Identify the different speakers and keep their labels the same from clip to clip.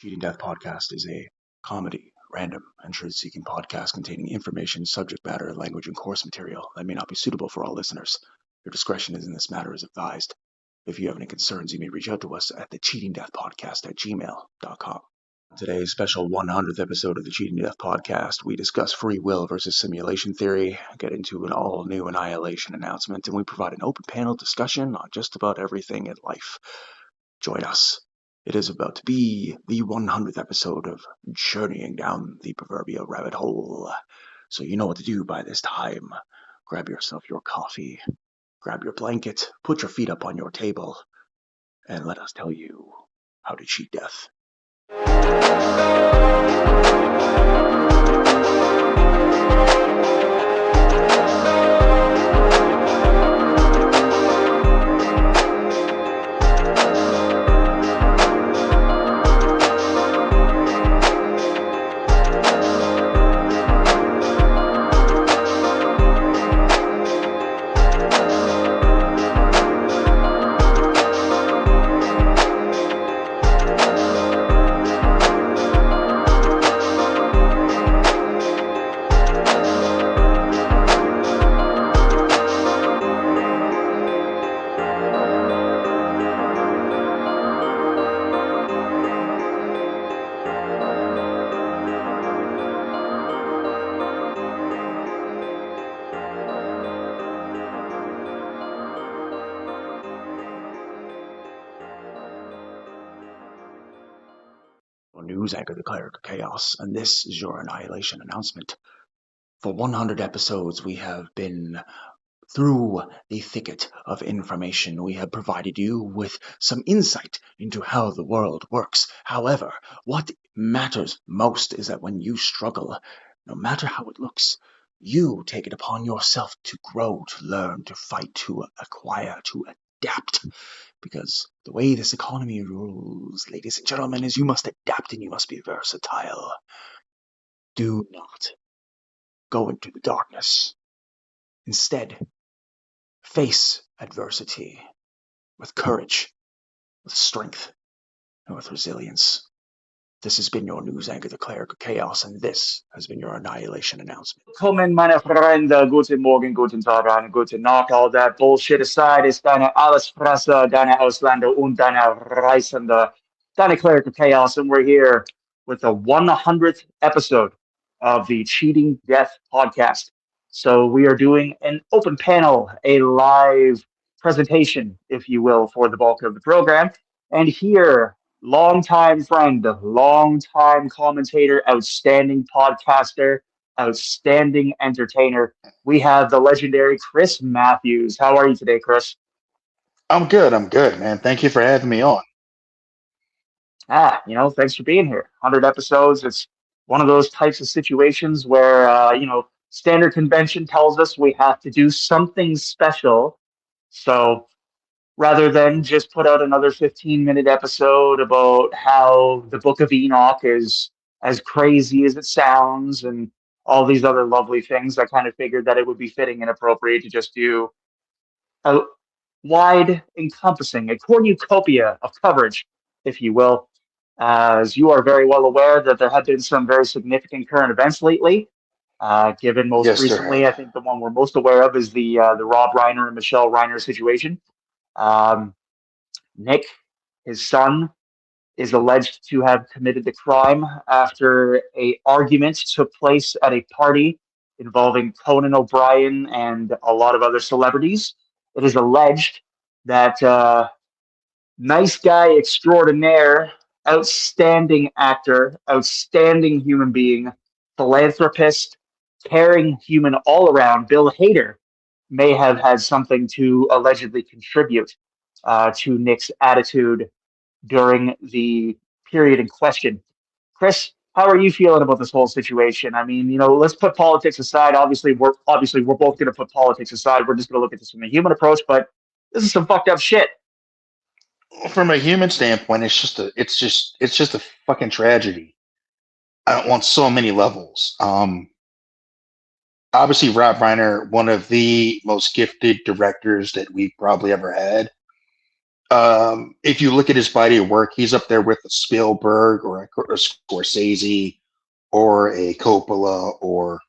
Speaker 1: Cheating Death Podcast is a comedy, random, and truth-seeking podcast containing information, subject matter, language, and course material that may not be suitable for all listeners. Your discretion in this matter is advised. If you have any concerns, you may reach out to us at thecheatingdeathpodcast@gmail.com. On today's special 100th episode of the Cheating Death Podcast, we discuss free will versus simulation theory, get into an all-new Annihilation Announcement, and we provide an open panel discussion on just about everything in life. Join us. It is about to be the 100th episode of Journeying Down the Proverbial Rabbit Hole. So you know what to do by this time. Grab yourself your coffee, grab your blanket, put your feet up on your table, and let us tell you how to cheat death. News anchor, the Cleric of Chaos, and this is your Annihilation Announcement. For 100 episodes, we have been through the thicket of information. We have provided you with some insight into how the world works. However, what matters most is that when you struggle, no matter how it looks, you take it upon yourself to grow, to learn, to fight, to acquire, to adapt. Because the way this economy rules, ladies and gentlemen, is you must adapt and you must be versatile. Do not go into the darkness. Instead, face adversity with courage, with strength, and with resilience. This has been your news anchor, the Cleric of Chaos, and this has been your Annihilation Announcement.
Speaker 2: Willkommen, meine Freunde. Guten Morgen, guten Tag, and guten Nacht. All that bullshit aside, ist deine Allesfresser, deine Ausländer und deine Reisende, deine Cleric of Chaos, and we're here with the 100th episode of the Cheating Death Podcast. So we are doing an open panel, a live presentation, if you will, for the bulk of the program. And here, longtime friend, longtime commentator, outstanding podcaster, outstanding entertainer, we have the legendary Chris Matthews. How are you today, Chris?
Speaker 3: I'm good, man. Thank you for having me on.
Speaker 2: Thanks for being here. 100 episodes. It's one of those types of situations where, standard convention tells us we have to do something special. So rather than just put out another 15-minute episode about how the Book of Enoch is as crazy as it sounds and all these other lovely things, I kind of figured that it would be fitting and appropriate to just do a wide encompassing, a cornucopia of coverage, if you will. As you are very well aware that there have been some very significant current events lately. Given most recently, I think the one we're most aware of is the Rob Reiner and Michelle Reiner situation. Nick, his son, is alleged to have committed the crime after an argument took place at a party involving Conan O'Brien and a lot of other celebrities. It is alleged that nice guy extraordinaire, outstanding actor, outstanding human being, philanthropist, caring human all around, Bill Hader, may have had something to allegedly contribute to Nick's attitude during the period in question. Chris, how are you feeling about this whole situation? I mean, let's put politics aside. Obviously, we're both going to put politics aside. We're just going to look at this from a human approach, but this is some fucked up shit.
Speaker 3: From a human standpoint, it's just a fucking tragedy on so many levels. Obviously, Rob Reiner, one of the most gifted directors that we've probably ever had. If you look at his body of work, he's up there with a Spielberg or a Scorsese or a Coppola or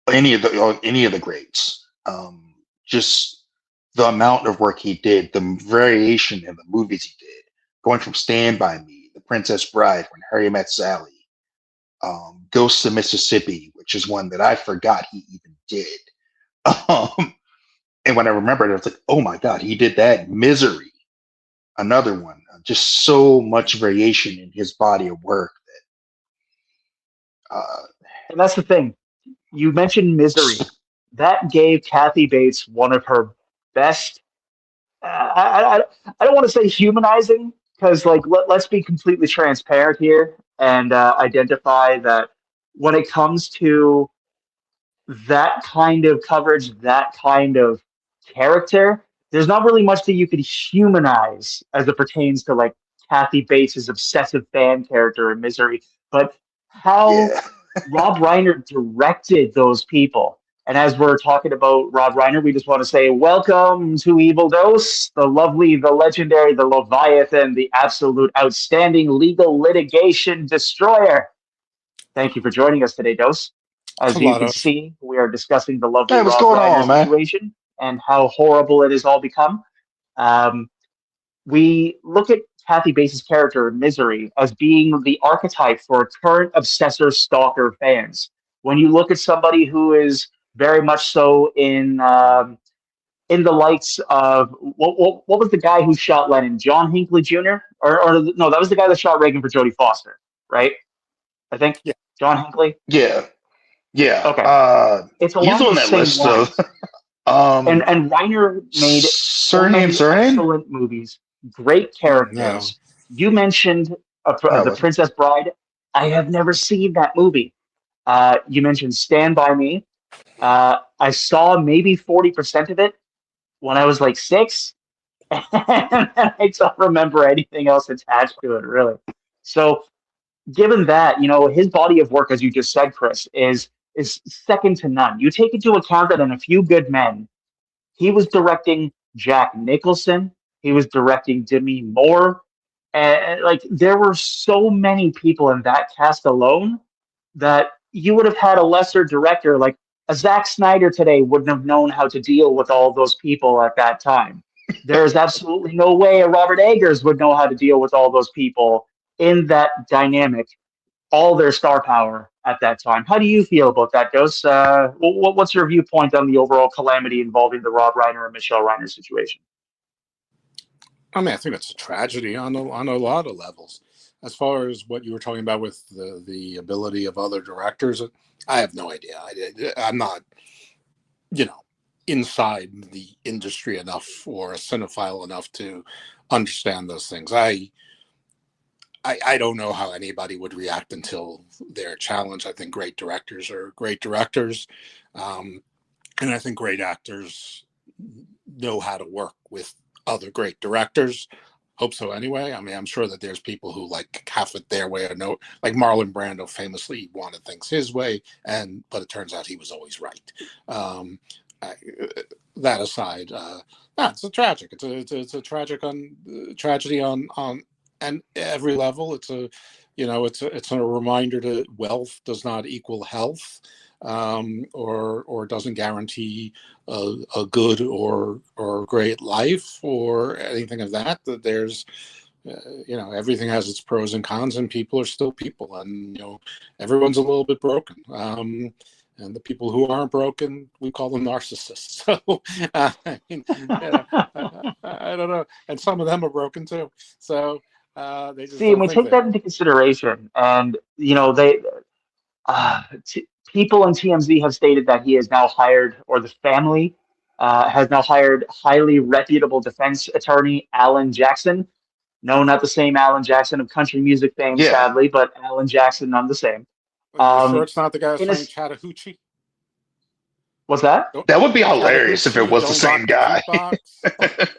Speaker 3: any of the greats. Just the amount of work he did, the variation in the movies he did, going from Stand By Me, The Princess Bride, When Harry Met Sally, Ghosts of Mississippi, which is one that I forgot he even did. And when I remembered it, I was like, oh my God, he did that. Misery, another one. Just so much variation in his body of work.
Speaker 2: And that's the thing. You mentioned Misery. That gave Kathy Bates one of her best. I don't want to say humanizing because, like, let's be completely transparent here and identify that when it comes to that kind of coverage, that kind of character, there's not really much that you could humanize as it pertains to like Kathy Bates' obsessive fan character in Misery. But how
Speaker 3: Yeah.
Speaker 2: Rob Reiner directed those people. And as we're talking about Rob Reiner, we just want to say welcome to Evil Dose, the lovely, the legendary, the Leviathan, the absolute outstanding legal litigation destroyer. Thank you for joining us today, Dose. As you can see, we are discussing the lovely
Speaker 3: Hey, what's
Speaker 2: Rob
Speaker 3: going
Speaker 2: Reiner
Speaker 3: on, man?
Speaker 2: situation and how horrible it has all become. We look at Kathy Bates' character in Misery as being the archetype for current obsessor stalker fans. When you look at somebody who is very much so in the likes of what was the guy who shot Lennon? John Hinckley Jr. or no, that was the guy that shot Reagan for Jodie Foster, right? I think John Hinckley.
Speaker 3: Yeah.
Speaker 2: Okay. It's
Speaker 3: He's
Speaker 2: along
Speaker 3: on
Speaker 2: those
Speaker 3: that
Speaker 2: same
Speaker 3: list,
Speaker 2: lines. And Reiner made so many excellent movies, great characters. You mentioned The Princess Bride. I have never seen that movie. You mentioned Stand By Me. I saw maybe 40% of it when I was like 6, and I don't remember anything else attached to it, really. So, given that, his body of work, as you just said, Chris, is second to none. You take into account that in A Few Good Men, he was directing Jack Nicholson. He was directing Demi Moore. And like there were so many people in that cast alone that you would have had a lesser director, like a Zack Snyder today wouldn't have known how to deal with all those people at that time. There's absolutely no way a Robert Eggers would know how to deal with all those people in that dynamic, all their star power at that time. How do you feel about that, Dose? What's your viewpoint on the overall calamity involving the Rob Reiner and Michelle Reiner situation?
Speaker 4: I mean, I think it's a tragedy on a lot of levels. As far as what you were talking about with the ability of other directors, I have no idea. I'm not, inside the industry enough or a cinephile enough to understand those things. I don't know how anybody would react until they're challenged. I think great directors are great directors. And I think great actors know how to work with other great directors. Hope so anyway. I mean, I'm sure that there's people who like have it their way or no, like Marlon Brando famously wanted things his way, but it turns out he was always right. That aside, it's a tragic. It's a tragedy on and every level. It's a reminder that wealth does not equal health, or doesn't guarantee a good or great life or anything of that. That there's everything has its pros and cons, and people are still people, and everyone's a little bit broken. And the people who aren't broken, we call them narcissists. So, I don't know. And some of them are broken too. So they just
Speaker 2: See,
Speaker 4: don't
Speaker 2: we
Speaker 4: think
Speaker 2: take
Speaker 4: they
Speaker 2: that
Speaker 4: are.
Speaker 2: into consideration, and people in TMZ have stated that he has now hired, or the family has now hired, highly reputable defense attorney Alan Jackson. No, not the same Alan Jackson of country music fame,
Speaker 3: Yeah.
Speaker 2: sadly, but Alan Jackson, none the same.
Speaker 4: Are you sure it's not the guy who's
Speaker 2: in a,
Speaker 4: playing Chattahoochee?
Speaker 2: what's that?
Speaker 3: That would be hilarious if it
Speaker 4: Chattahoochee,
Speaker 3: was the
Speaker 4: Don't
Speaker 3: same
Speaker 4: Rock the
Speaker 3: guy.
Speaker 4: Jukebox.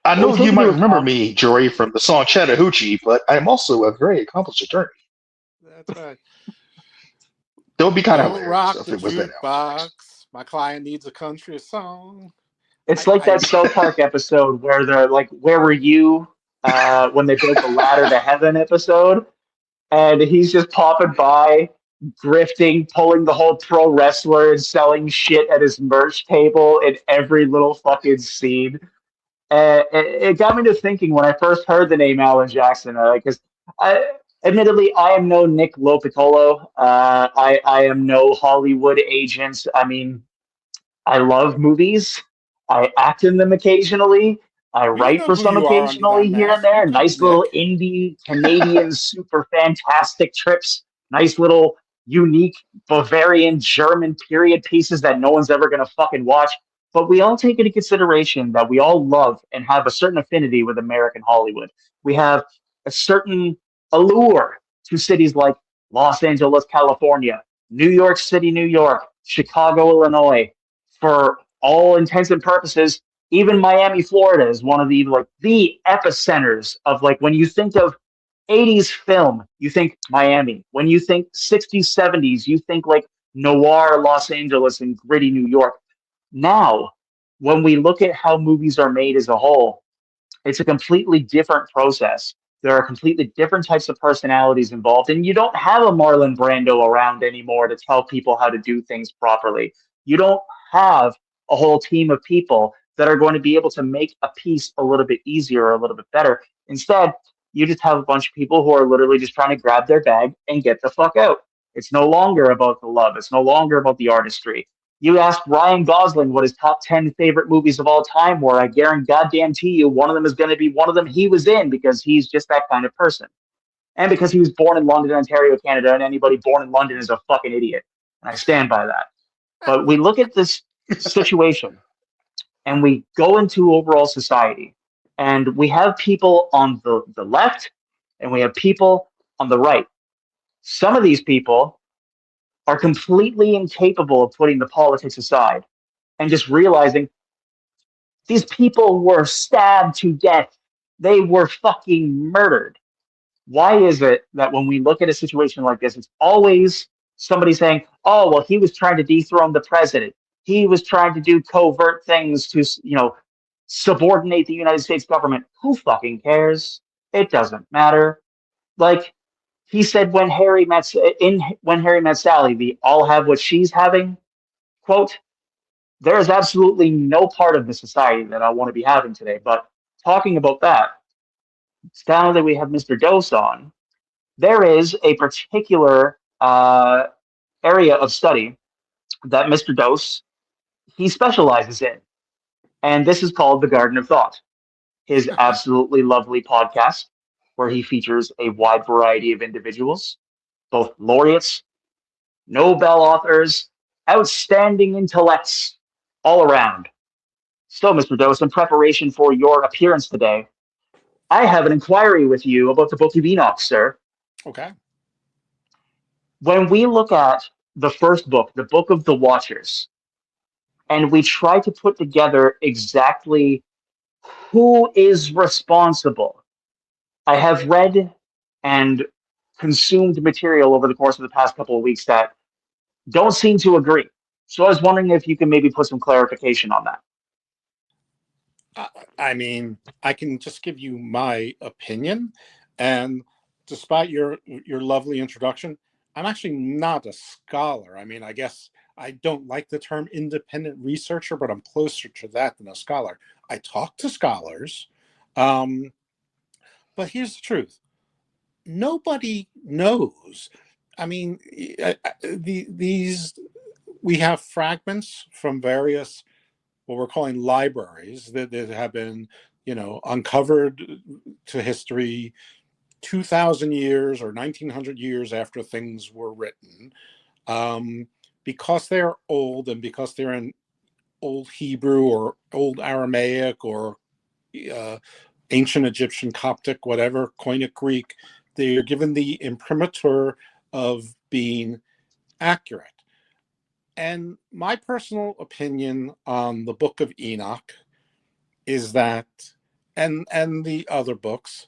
Speaker 3: I
Speaker 2: Well,
Speaker 3: know
Speaker 2: we take
Speaker 3: you might
Speaker 2: into
Speaker 3: remember
Speaker 2: account.
Speaker 3: me, Jory, from the song Chattahoochee, but I'm also a very accomplished attorney.
Speaker 4: That's right.
Speaker 3: That would be kind of
Speaker 4: Don't
Speaker 3: hilarious
Speaker 4: rock
Speaker 3: if
Speaker 4: the
Speaker 3: it was that Alan Jackson.
Speaker 4: jukebox. My client needs a country song.
Speaker 2: It's like that South Park episode where they're like, "Where were you when they built the ladder to heaven?" episode, and he's just popping by, grifting, pulling the whole pro wrestler and selling shit at his merch table in every little fucking scene. It got me to thinking when I first heard the name Alan Jackson, because admittedly, I am no Nick Lopatolo. I am no Hollywood agent. I mean, I love movies. I act in them occasionally. I
Speaker 4: We
Speaker 2: write
Speaker 4: know
Speaker 2: for
Speaker 4: who
Speaker 2: some
Speaker 4: you are under that
Speaker 2: occasionally here and
Speaker 4: mask.
Speaker 2: there.
Speaker 4: Your name's
Speaker 2: Nice little
Speaker 4: Nick.
Speaker 2: indie Canadian super fantastic trips. Nice little unique Bavarian German period pieces that no one's ever going to fucking watch. But we all take into consideration that we all love and have a certain affinity with American Hollywood. We have a certain allure to cities like Los Angeles, California, New York City, New York, Chicago, Illinois. For all intents and purposes, even Miami, Florida is one of the epicenters of like when you think of 80s film, you think Miami. When you think 60s, 70s, you think like noir Los Angeles and gritty New York. Now, when we look at how movies are made as a whole, it's a completely different process. There are completely different types of personalities involved, and you don't have a Marlon Brando around anymore to tell people how to do things properly. You don't have a whole team of people that are going to be able to make a piece a little bit easier or a little bit better. Instead, you just have a bunch of people who are literally just trying to grab their bag and get the fuck out. It's no longer about the love. It's no longer about the artistry. You asked Ryan Gosling what his top 10 favorite movies of all time were. I guarantee you one of them is going to be one of them he was in because he's just that kind of person. And because he was born in London, Ontario, Canada, and anybody born in London is a fucking idiot. And I stand by that. But we look at this situation and we go into overall society and we have people on the left and we have people on the right. Some of these people are completely incapable of putting the politics aside and just realizing these people were stabbed to death. They were fucking murdered. Why is it that when we look at a situation like this, it's always somebody saying, oh, well, he was trying to dethrone the president. He was trying to do covert things to, subordinate the United States government. Who fucking cares? It doesn't matter. Like he said when Harry met Sally, the "I'll have what she's having" quote. There is absolutely no part of the society that I want to be having today. But talking about that, now that we have Mr. Dose on, there is a particular area of study that Mr. Dose he specializes in, and this is called the Garden of Thought. His absolutely lovely podcast, where he features a wide variety of individuals, both laureates, Nobel authors, outstanding intellects all around. So, Mr. Dose, in preparation for your appearance today, I have an inquiry with you about the Book of Enoch, sir.
Speaker 4: Okay.
Speaker 2: When we look at the first book, the Book of the Watchers, and we try to put together exactly who is responsible, I have read and consumed material over the course of the past couple of weeks that don't seem to agree. So I was wondering if you can maybe put some clarification on that.
Speaker 4: I mean, I can just give you my opinion, and despite your lovely introduction, I'm actually not a scholar. I mean, I guess I don't like the term independent researcher, but I'm closer to that than a scholar. I talk to scholars, but here's the truth: nobody knows. I mean, these we have fragments from various what we're calling libraries that have been, uncovered to history 2,000 years or 1,900 years after things were written, because they're old and because they're in Old Hebrew or Old Aramaic or ancient Egyptian, Coptic, whatever, Koine Greek. They are given the imprimatur of being accurate. And my personal opinion on the Book of Enoch is that, and the other books,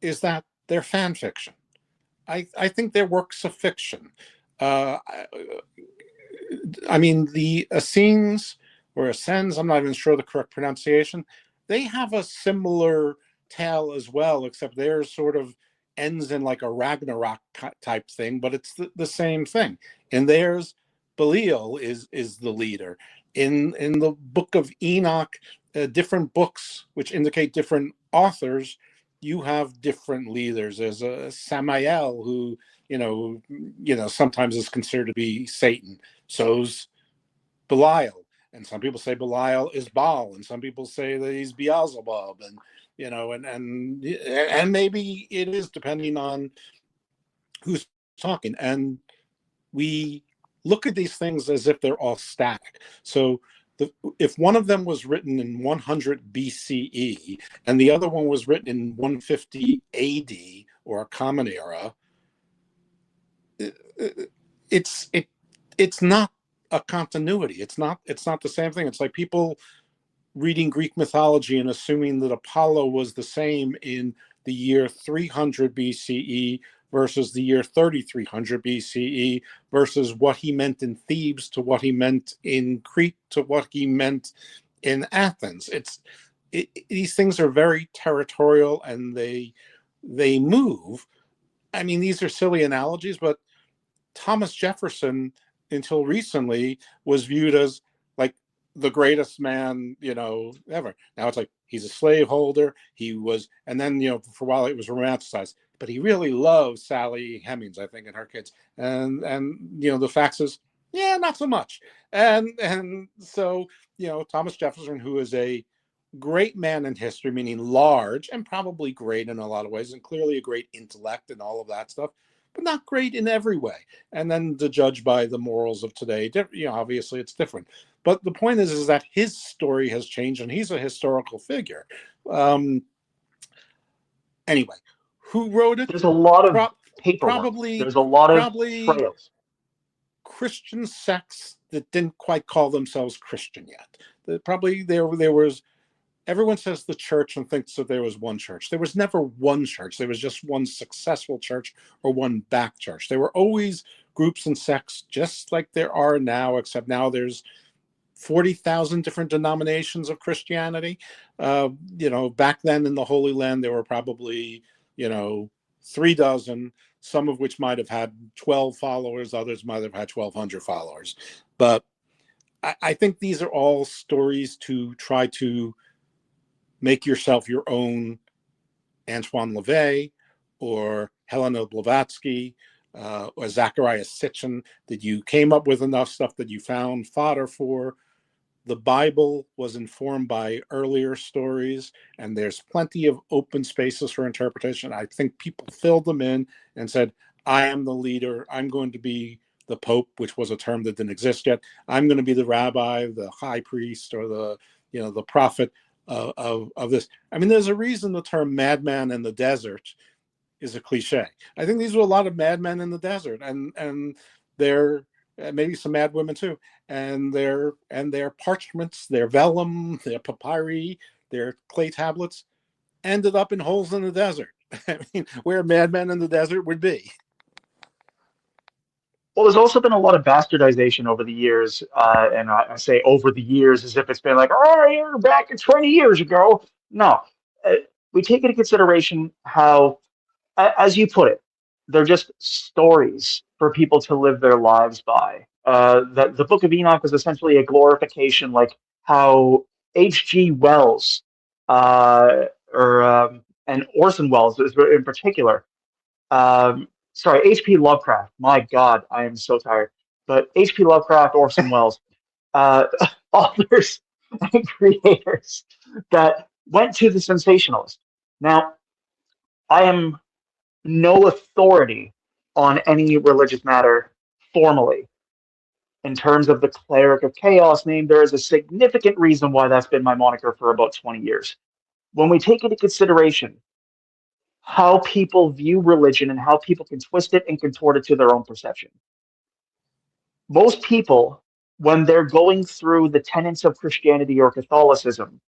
Speaker 4: is that they're fan fiction. I think they're works of fiction. I mean, the Essenes or ascends, I'm not even sure the correct pronunciation, they have a similar tale as well, except theirs sort of ends in like a Ragnarok type thing, but it's the same thing. In theirs, Belial is the leader. In the book of Enoch, different books which indicate different authors, you have different leaders. There's a Samael who sometimes is considered to be Satan. So's Belial, and some people say Belial is Baal, and some people say that he's Beelzebub, and and maybe it is depending on who's talking. And we look at these things as if they're all static. So if one of them was written in 100 BCE and the other one was written in 150 AD or a common era, it's not a continuity. It's not the same thing. It's like people reading Greek mythology and assuming that Apollo was the same in the year 300 BCE versus the year 3300 BCE versus what he meant in Thebes to what he meant in Crete to what he meant in Athens. These things are very territorial, and they move. I mean, these are silly analogies, but Thomas Jefferson, until recently, was viewed as like the greatest man, ever. Now it's like he's a slaveholder. He was, and then for a while it was romanticized. But he really loved Sally Hemings, I think, and her kids. And the facts is, yeah, not so much. And so Thomas Jefferson, who is a great man in history, meaning large and probably great in a lot of ways, and clearly a great intellect and all of that stuff, but not great in every way. And then to judge by the morals of today, obviously it's different. But the point is that his story has changed, and he's a historical figure. Anyway, who wrote it?
Speaker 2: There's a lot of paperwork.
Speaker 4: Probably.
Speaker 2: There's a lot of trails.
Speaker 4: Christian sects that didn't quite call themselves Christian yet. There was. Everyone says the church and thinks that there was one church. There was never one church. There was just one successful church or one back church. There were always groups and sects, just like there are now, except now there's 40,000 different denominations of Christianity. Back then in the Holy Land, there were probably, 3 dozen, some of which might have had 12 followers. Others might have had 1,200 followers. But I think these are all stories to try to make yourself your own Antoine LaVey or Helena Blavatsky or Zachariah Sitchin, that you came up with enough stuff that you found fodder for. The Bible was informed by earlier stories, and there's plenty of open spaces for interpretation. I think people filled them in and said, I am the leader. I'm going to be the Pope, which was a term that didn't exist yet. I'm going to be the rabbi, the high priest, or the prophet of this. I mean, there's a reason the term madman in the desert is a cliche. I think these were a lot of madmen in the desert, and they're maybe some mad women too, and their parchments, their vellum, their papyri, their clay tablets ended up in holes in the desert. I mean, where madmen in the desert would be.
Speaker 2: Well, there's also been a lot of bastardization over the years, and I say over the years as if it's been like, oh, you're back 20 years ago. No, we take into consideration how, as you put it, they're just stories for people to live their lives by. The Book of Enoch is essentially a glorification, like how H.G. Wells and Orson Welles in particular. Sorry, H.P. Lovecraft. My God, I am so tired. But H.P. Lovecraft, Orson Welles, authors and creators that went to the sensationalist. Now, I am no authority on any religious matter formally. In terms of the Cleric of Chaos name, there is a significant reason why that's been my moniker for about 20 years. When we take into consideration how people view religion and how people can twist it and contort it to their own perception. Most people, when they're going through the tenets of Christianity or Catholicism,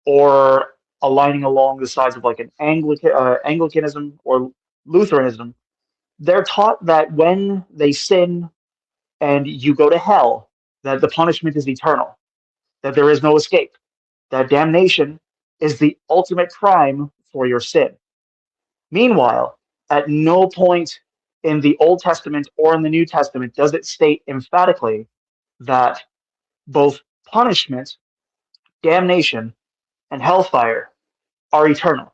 Speaker 2: or aligning along the sides of like an Anglicanism or Lutheranism, they're taught that when they sin and you go to hell, that the punishment is eternal. that there is no escape, that damnation is the ultimate crime for your sin. Meanwhile, at no point in the Old Testament or in the New Testament does it state emphatically that both punishment, damnation, and hellfire are eternal.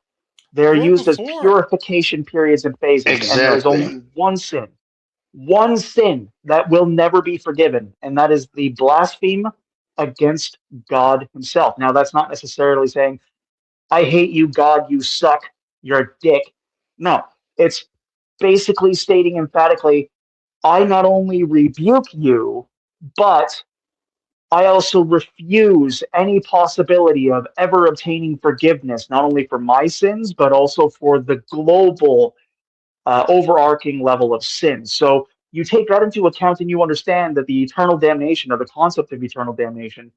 Speaker 2: They're
Speaker 4: Or
Speaker 2: used as
Speaker 4: before.
Speaker 2: purification periods and phases, and there is
Speaker 3: Exactly.
Speaker 2: only one sin that will never be forgiven, and that is the blaspheme against God himself. Now, that's not necessarily saying, I hate you, God, you suck, you're a dick. No, it's basically stating emphatically, I not only rebuke you, but I also refuse any possibility of ever obtaining forgiveness, not only for my sins, but also for the global overarching level of sin. So you take that into account and you understand that the eternal damnation, or the concept of eternal damnation,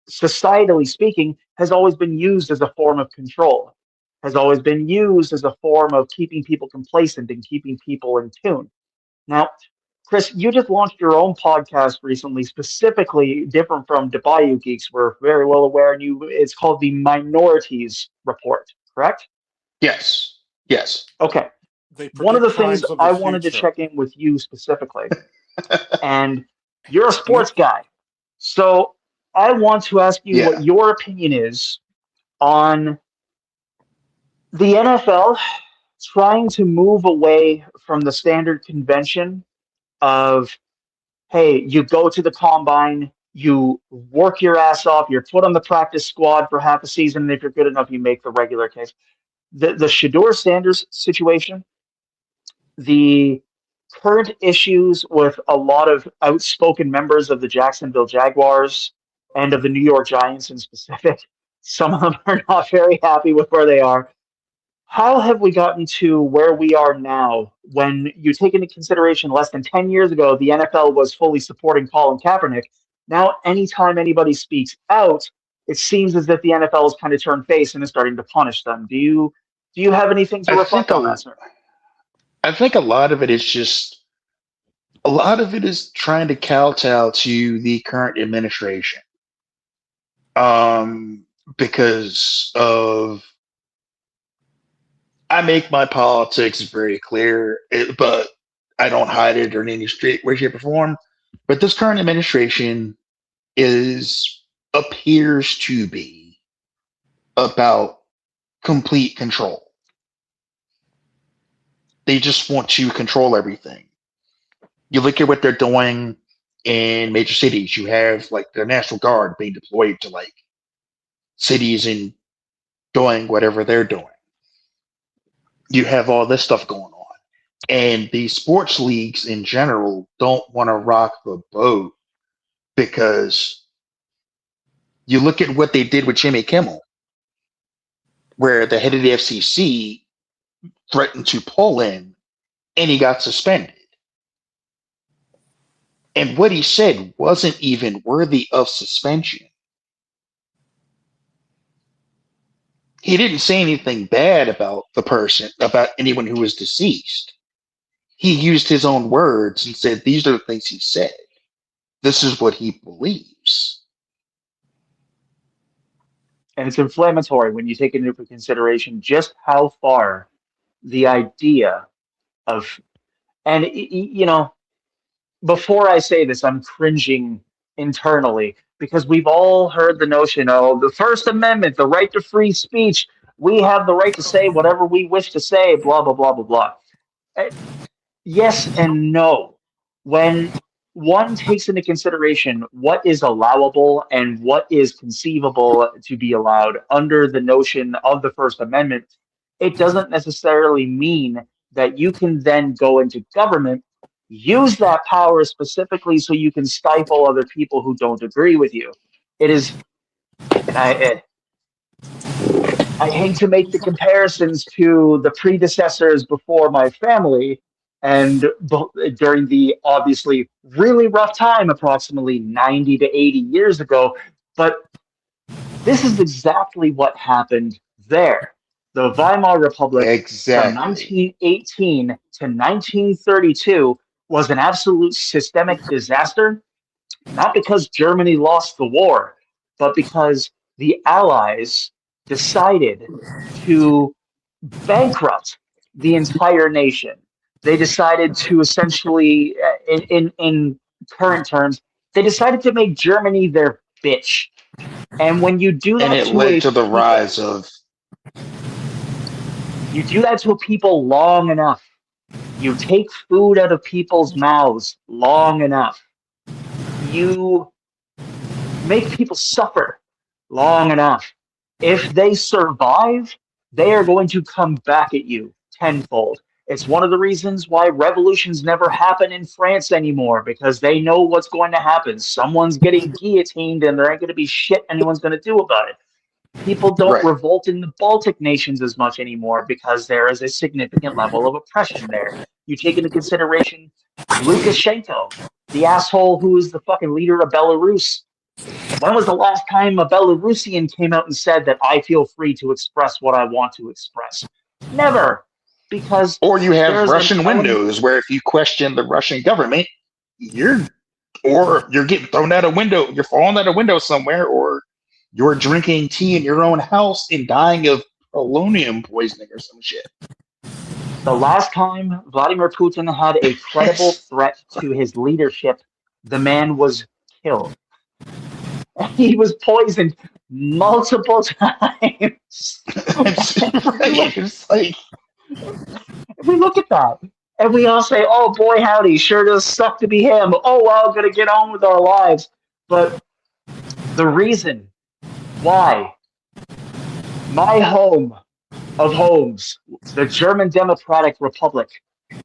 Speaker 2: societally speaking, has always been used as a form of control, has always been used as a form of keeping people complacent and keeping people in tune. Now, Chris, you just launched your own podcast recently, specifically different from the Bayou Geeks. We're very well aware, and it's called the Minorities Report, correct?
Speaker 3: Yes. Yes.
Speaker 2: Okay.
Speaker 4: They
Speaker 2: One of
Speaker 4: predict
Speaker 2: the things
Speaker 4: crimes of
Speaker 2: I
Speaker 4: the
Speaker 2: wanted to
Speaker 4: future.
Speaker 2: check in with you specifically, and you're a sports
Speaker 4: Mm-hmm.
Speaker 2: guy, so I want to ask you what
Speaker 3: Yeah.
Speaker 2: your opinion is on the NFL trying to move away from the standard convention of, hey, you go to the combine, you work your ass off, you're put on the practice squad for half a season, and if you're good enough, you make the regular case. The Shador Sanders situation, the current issues with a lot of outspoken members of the Jacksonville Jaguars and of the New York Giants in specific, some of them are not very happy with where they are. How have we gotten to where we are now when you take into consideration less than 10 years ago, the NFL was fully supporting Colin Kaepernick? Now, anytime anybody speaks out, it seems as if the NFL has kind of turned face and is starting to punish them. Do you have anything to
Speaker 3: I
Speaker 2: reflect
Speaker 3: think
Speaker 2: on that, sir?
Speaker 3: I think a lot of it is just a lot of it is trying to kowtow to the current administration. Um, because of I make my politics very clear, but I don't hide it in any straight way, shape, or form. But this current administration is appears to be about complete control. They just want to control everything. You look at what they're doing in major cities. You have like the National Guard being deployed to like cities and doing whatever they're doing. You have all this stuff going on. And the sports leagues in general don't want to rock the boat because you look at what they did with Jimmy Kimmel, where the head of the FCC threatened to pull him and he got suspended. And what he said wasn't even worthy of suspension. He didn't say anything bad about the person, about anyone who was deceased. He used his own words and said, these are the things he said. This is what he believes.
Speaker 2: And it's inflammatory when you take into consideration just how far the idea of, and before I say this, I'm cringing internally because we've all heard the notion of the First Amendment, the right to free speech. We have the right to say whatever we wish to say, blah, blah, blah, blah, blah. Yes and no. When one takes into consideration what is allowable and what is conceivable to be allowed under the notion of the First Amendment, it doesn't necessarily mean that you can then go into government, use that power specifically so you can stifle other people who don't agree with you. It is, and I hate to make the comparisons to the predecessors before my family and during the obviously really rough time, approximately 90 to 80 years ago, but this is exactly what happened there. The Weimar Republic from
Speaker 3: Exactly.
Speaker 2: 1918 to 1932 was an absolute systemic disaster, not because Germany lost the war, but because the Allies decided to bankrupt the entire nation. They decided to essentially, in current terms, they decided to make Germany their bitch. And when you do
Speaker 3: And
Speaker 2: that
Speaker 3: it
Speaker 2: to
Speaker 3: led
Speaker 2: a
Speaker 3: to the
Speaker 2: people,
Speaker 3: rise of
Speaker 2: you do that to a people long enough, you take food out of people's mouths long enough, you make people suffer long enough. If they survive, they are going to come back at you tenfold. It's one of the reasons why revolutions never happen in France anymore, because they know what's going to happen. Someone's getting guillotined and there ain't going to be shit anyone's going to do about it. People don't
Speaker 3: right.
Speaker 2: revolt in the Baltic nations as much anymore because there is a significant level of oppression there. You take into consideration Lukashenko, the asshole who is the fucking leader of Belarus. When was the last time a Belarusian came out and said that I feel free to express what I want to express? Never. Because
Speaker 3: Or you have
Speaker 2: there's an
Speaker 3: Russian
Speaker 2: element.
Speaker 3: windows where if you question the Russian government, you're you're getting thrown out a window, you're falling out a window somewhere, or you're drinking tea in your own house and dying of polonium poisoning or some shit.
Speaker 2: The last time Vladimir Putin had a credible threat to his leadership, the man was killed. He was poisoned multiple times.
Speaker 3: It's like,
Speaker 2: We look at that and we all say, oh boy, howdy, sure does suck to be him. Oh, well, gonna get on with our lives. But the reason why my home of homes, the German Democratic Republic,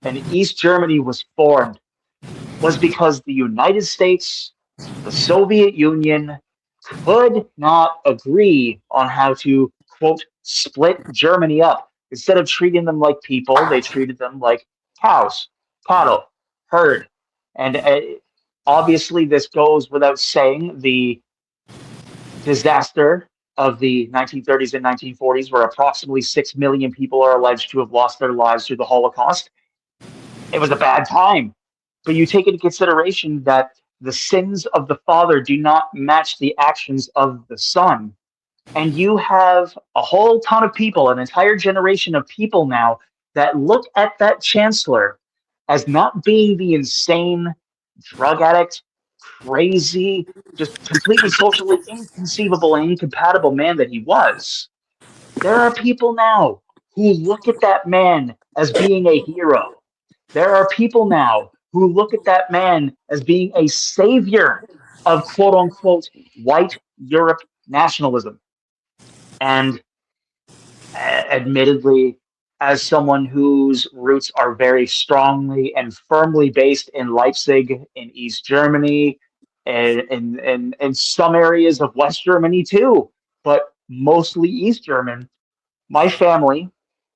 Speaker 2: and East Germany was formed was because the United States, the Soviet Union, could not agree on how to, quote, split Germany up. Instead of treating them like people, they treated them like cows, cattle, herd. And obviously, this goes without saying, the disaster of the 1930s and 1940s, where approximately 6 million people are alleged to have lost their lives through the Holocaust. It was a bad time. But you take into consideration that the sins of the father do not match the actions of the son. And you have a whole ton of people, an entire generation of people now, that look at that chancellor as not being the insane drug addict, crazy, just completely socially inconceivable and incompatible man that he was. There are people now who look at that man as being a hero. There are people now who look at that man as being a savior of quote unquote white Europe nationalism. And admittedly, as someone whose roots are very strongly and firmly based in Leipzig, in East Germany, and in some areas of West Germany too, but mostly East German, my family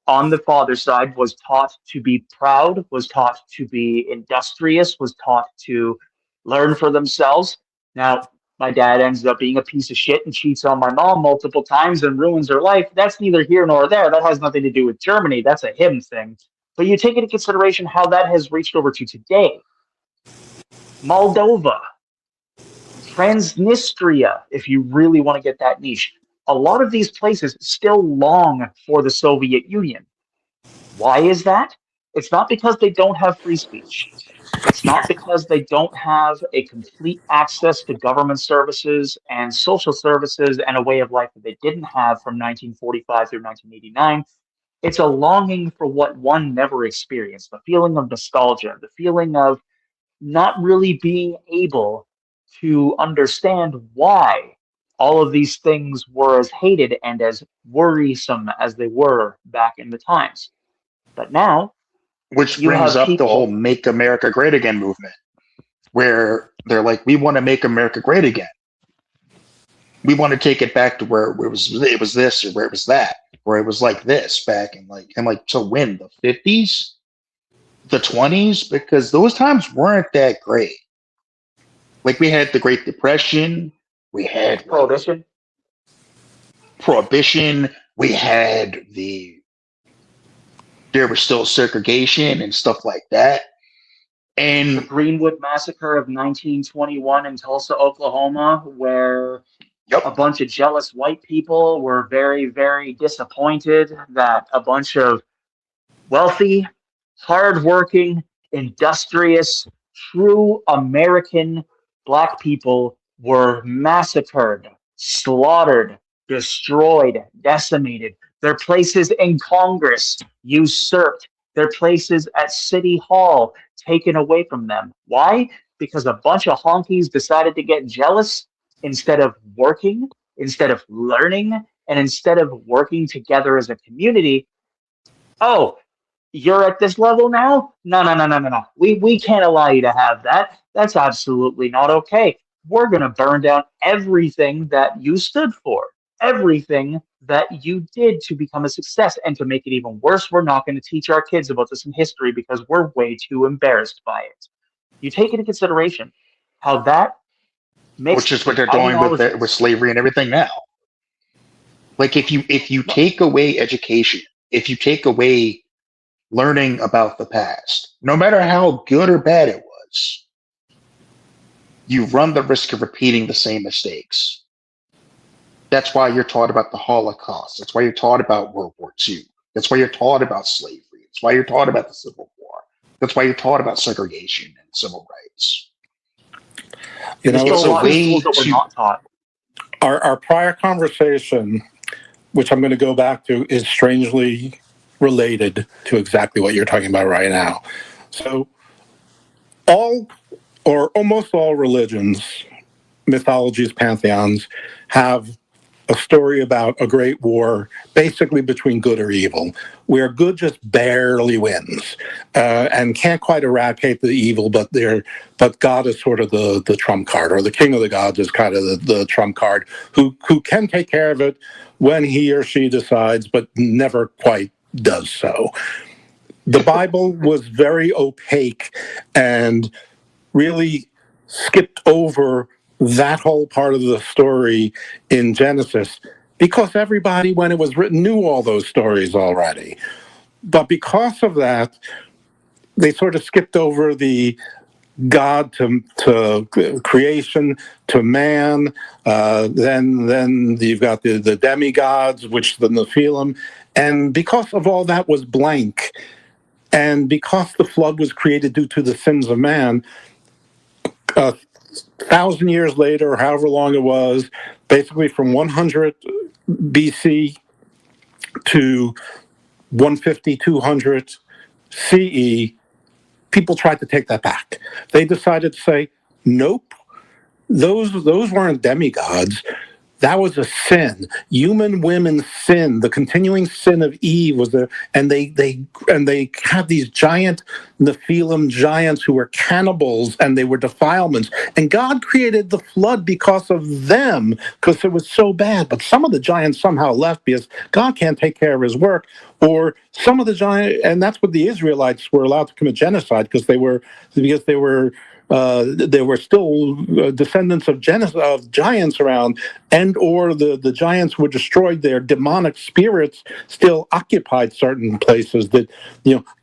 Speaker 2: on the father's side was taught to be proud, was taught to be industrious, was taught to learn for themselves. Now, my dad ends up being a piece of shit and cheats on my mom multiple times and ruins her life. That's neither here nor there. That has nothing to do with Germany. That's a him thing. But you take into consideration how that has reached over to today. Moldova, Transnistria, if you really want to get that niche. A lot of these places still long for the Soviet Union. Why is that? It's not because they don't have free speech. It's not because they don't have a complete access to government services and social services and a way of life that they didn't have from 1945 through 1989. It's a longing for what one never experienced, the feeling of nostalgia, the feeling of not really being able to understand why all of these things were as hated and as worrisome as they were back in the times. But now
Speaker 3: which
Speaker 2: you
Speaker 3: brings
Speaker 2: have
Speaker 3: up the whole
Speaker 2: people.
Speaker 3: "Make America Great Again" movement, where they're like, "We want to make America great again. We want to take it back to where it was this, or where it was that, where it was like this back in like to win the 50s, the 20s, because those times weren't that great. Like we had the Great Depression, we had
Speaker 2: Prohibition.
Speaker 3: Prohibition, we had there was still segregation and stuff like that.
Speaker 2: The
Speaker 3: And
Speaker 2: Greenwood Massacre of 1921 in Tulsa, Oklahoma, where
Speaker 3: Yep.
Speaker 2: A bunch of jealous white people were very, very disappointed that a bunch of wealthy, hardworking, industrious, true American black people were massacred, slaughtered, destroyed, decimated. Their places in Congress usurped. Their places at City Hall taken away from them. Why? Because a bunch of honkies decided to get jealous instead of working, instead of learning, and instead of working together as a community. Oh, you're at this level now? No, no, no, no, no, no. We can't allow you to have that. That's absolutely not okay. We're going to burn down everything that you stood for, everything that you did to become a success. And to make it even worse, we're not going to teach our kids about this in history because we're way too embarrassed by it. You take into consideration how that makes,
Speaker 3: which is what they're doing with slavery and everything now. Like if you take away education, if you take away learning about the past, no matter how good or bad it was, you run the risk of repeating the same mistakes. That's why you're taught about the Holocaust. That's why you're taught about World War II. That's why you're taught about slavery. That's why you're taught about the Civil War. That's why you're taught about segregation and civil rights.
Speaker 2: You know, it's a way that we're not taught.
Speaker 4: Our prior conversation, which I'm going to go back to, is strangely related to exactly what you're talking about right now. So all or almost all religions, mythologies, pantheons have a story about a great war, basically between good or evil, where good just barely wins and can't quite eradicate the evil, but God is sort of the trump card, or the king of the gods is kind of the trump card, who can take care of it when he or she decides, but never quite does so. The Bible was very opaque and really skipped over that whole part of the story in Genesis because everybody, when it was written, knew all those stories already. But because of that, they sort of skipped over the God to creation, to man. Then you've got the demigods, which the Nephilim. And because of all that was blank, and because the flood was created due to the sins of man, 1,000 years later, or however long it was, basically from 100 BC to 150, 200 CE, people tried to take that back. They decided to say, nope, those weren't demigods. That was a sin. Human women sinned. The continuing sin of Eve was there, and they had these giant Nephilim giants who were cannibals, and they were defilements. And God created the flood because of them, because it was so bad. But some of the giants somehow left because God can't take care of his work. Or some of the giants, and that's what the Israelites were allowed to commit genocide because they were still descendants of giants around, and or the giants were destroyed. Their demonic spirits still occupied certain places. That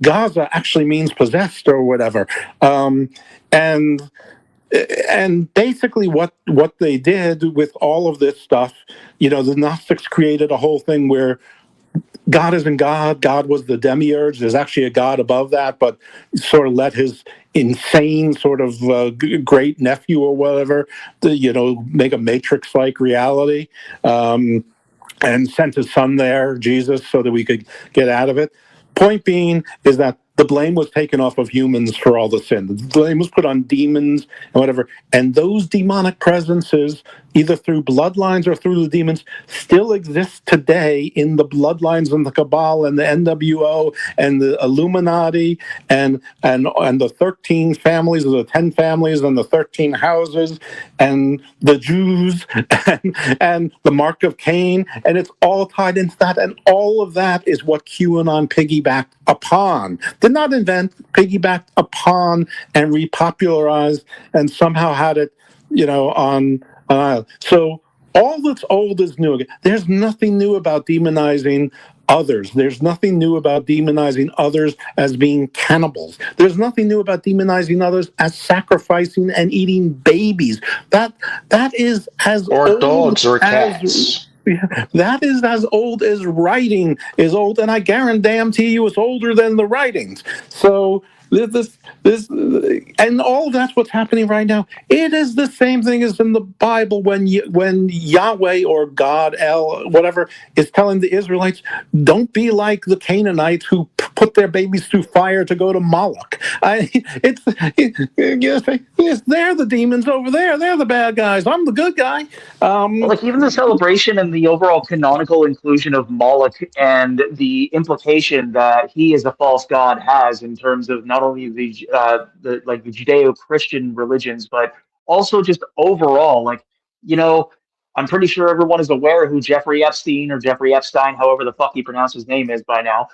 Speaker 4: Gaza actually means possessed or whatever. And basically what they did with all of this stuff, the Gnostics created a whole thing where God isn't God. God was the demiurge. There's actually a God above that, but sort of let his insane sort of great nephew or whatever, make a matrix-like reality, and sent his son there, Jesus, so that we could get out of it. Point being is that the blame was taken off of humans for all the sin. The blame was put on demons and whatever. And those demonic presences, either through bloodlines or through the demons, still exist today in the bloodlines and the Cabal and the NWO and the Illuminati and the 13 families, or the 10 families and the 13 houses and the Jews and the mark of Cain. And it's all tied into that. And all of that is what QAnon piggybacked upon. Did not invent, piggybacked upon and repopularized and somehow had it, on an island. So all that's old is new. There's nothing new about demonizing others. There's nothing new about demonizing others as being cannibals. There's nothing new about demonizing others as sacrificing and eating babies. That is as
Speaker 3: Or
Speaker 4: old
Speaker 3: dogs or
Speaker 4: as
Speaker 3: cats.
Speaker 4: that is as old as writing is old, and I guarantee you it's older than the writings. So this and all of that's what's happening right now. It is the same thing as in the Bible when Yahweh or God, El, whatever, is telling the Israelites, don't be like the Canaanites who put their babies through fire to go to Moloch. Yes, they're the demons over there. They're the bad guys. I'm the good guy.
Speaker 2: Like even the celebration and the overall canonical inclusion of Moloch and the implication that he is a false god has in terms of not only the Judeo-Christian religions, but also just overall, like, you know, I'm pretty sure everyone is aware who Jeffrey Epstein or Jeffrey Epstein, however the fuck he pronounced his name is by now.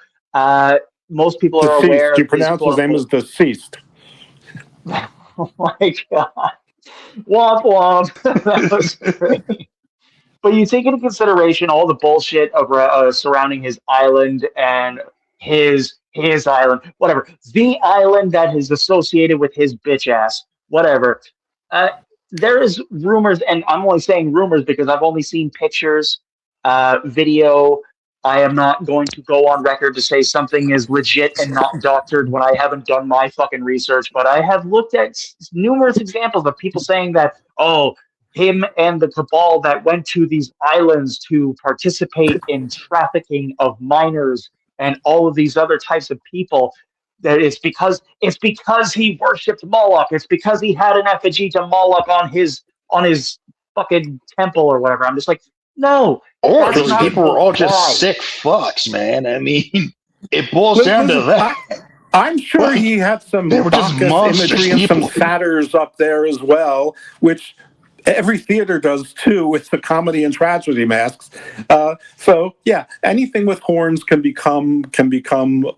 Speaker 2: Most people are aware
Speaker 4: Deceased. You
Speaker 2: of his
Speaker 4: pronounce his name as deceased.
Speaker 2: Oh my god. Womp womp. That was great. But you take into consideration all the bullshit surrounding his island and his island, whatever. The island that is associated with his bitch ass, whatever. There is rumors, and I'm only saying rumors because I've only seen pictures, video. I am not going to go on record to say something is legit and not doctored when I haven't done my fucking research, but I have looked at numerous examples of people saying that, oh, him and the cabal that went to these islands to participate in trafficking of minors and all of these other types of people, that it's because he worshipped Moloch. It's because he had an effigy to Moloch on his fucking temple or whatever. I'm just like, no.
Speaker 3: Or those people were all just sick fucks, man. I mean, it boils down to that.
Speaker 4: I'm sure he had some Bacchus imagery and some satyrs up there as well, which every theater does too, with the comedy and tragedy masks. So yeah, anything with horns can become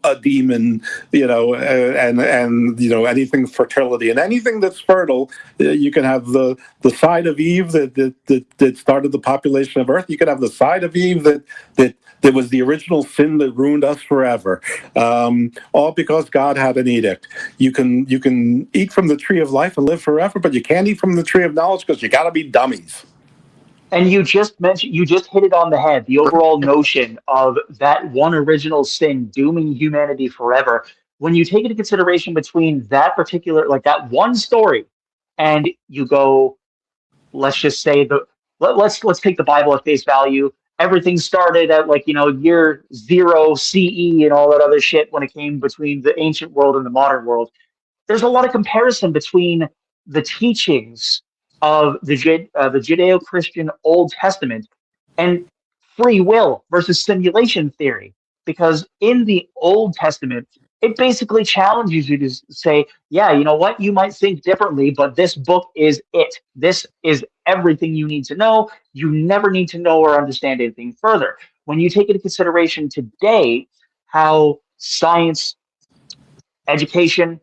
Speaker 4: a demon, and anything fertility and anything that's fertile. You can have the side of Eve that started the population of Earth. You can have the side of Eve that was the original sin that ruined us forever. All because God had an edict. You can eat from the tree of life and live forever, but you can't eat from the tree of knowledge because you got to be dummies.
Speaker 2: And you just hit it on the head. The overall notion of that one original sin dooming humanity forever. When you take into consideration between that particular, like that one story, and you go, let's just say let's take the Bible at face value. Everything started at year 0 CE and all that other shit when it came between the ancient world and the modern world. There's a lot of comparison between the teachings of the Judeo-Christian Old Testament and free will versus simulation theory. Because in the Old Testament, it basically challenges you to say, yeah, you know what? You might think differently, but this book is it. This is everything you need to know. You never need to know or understand anything further. When you take into consideration today how science, education,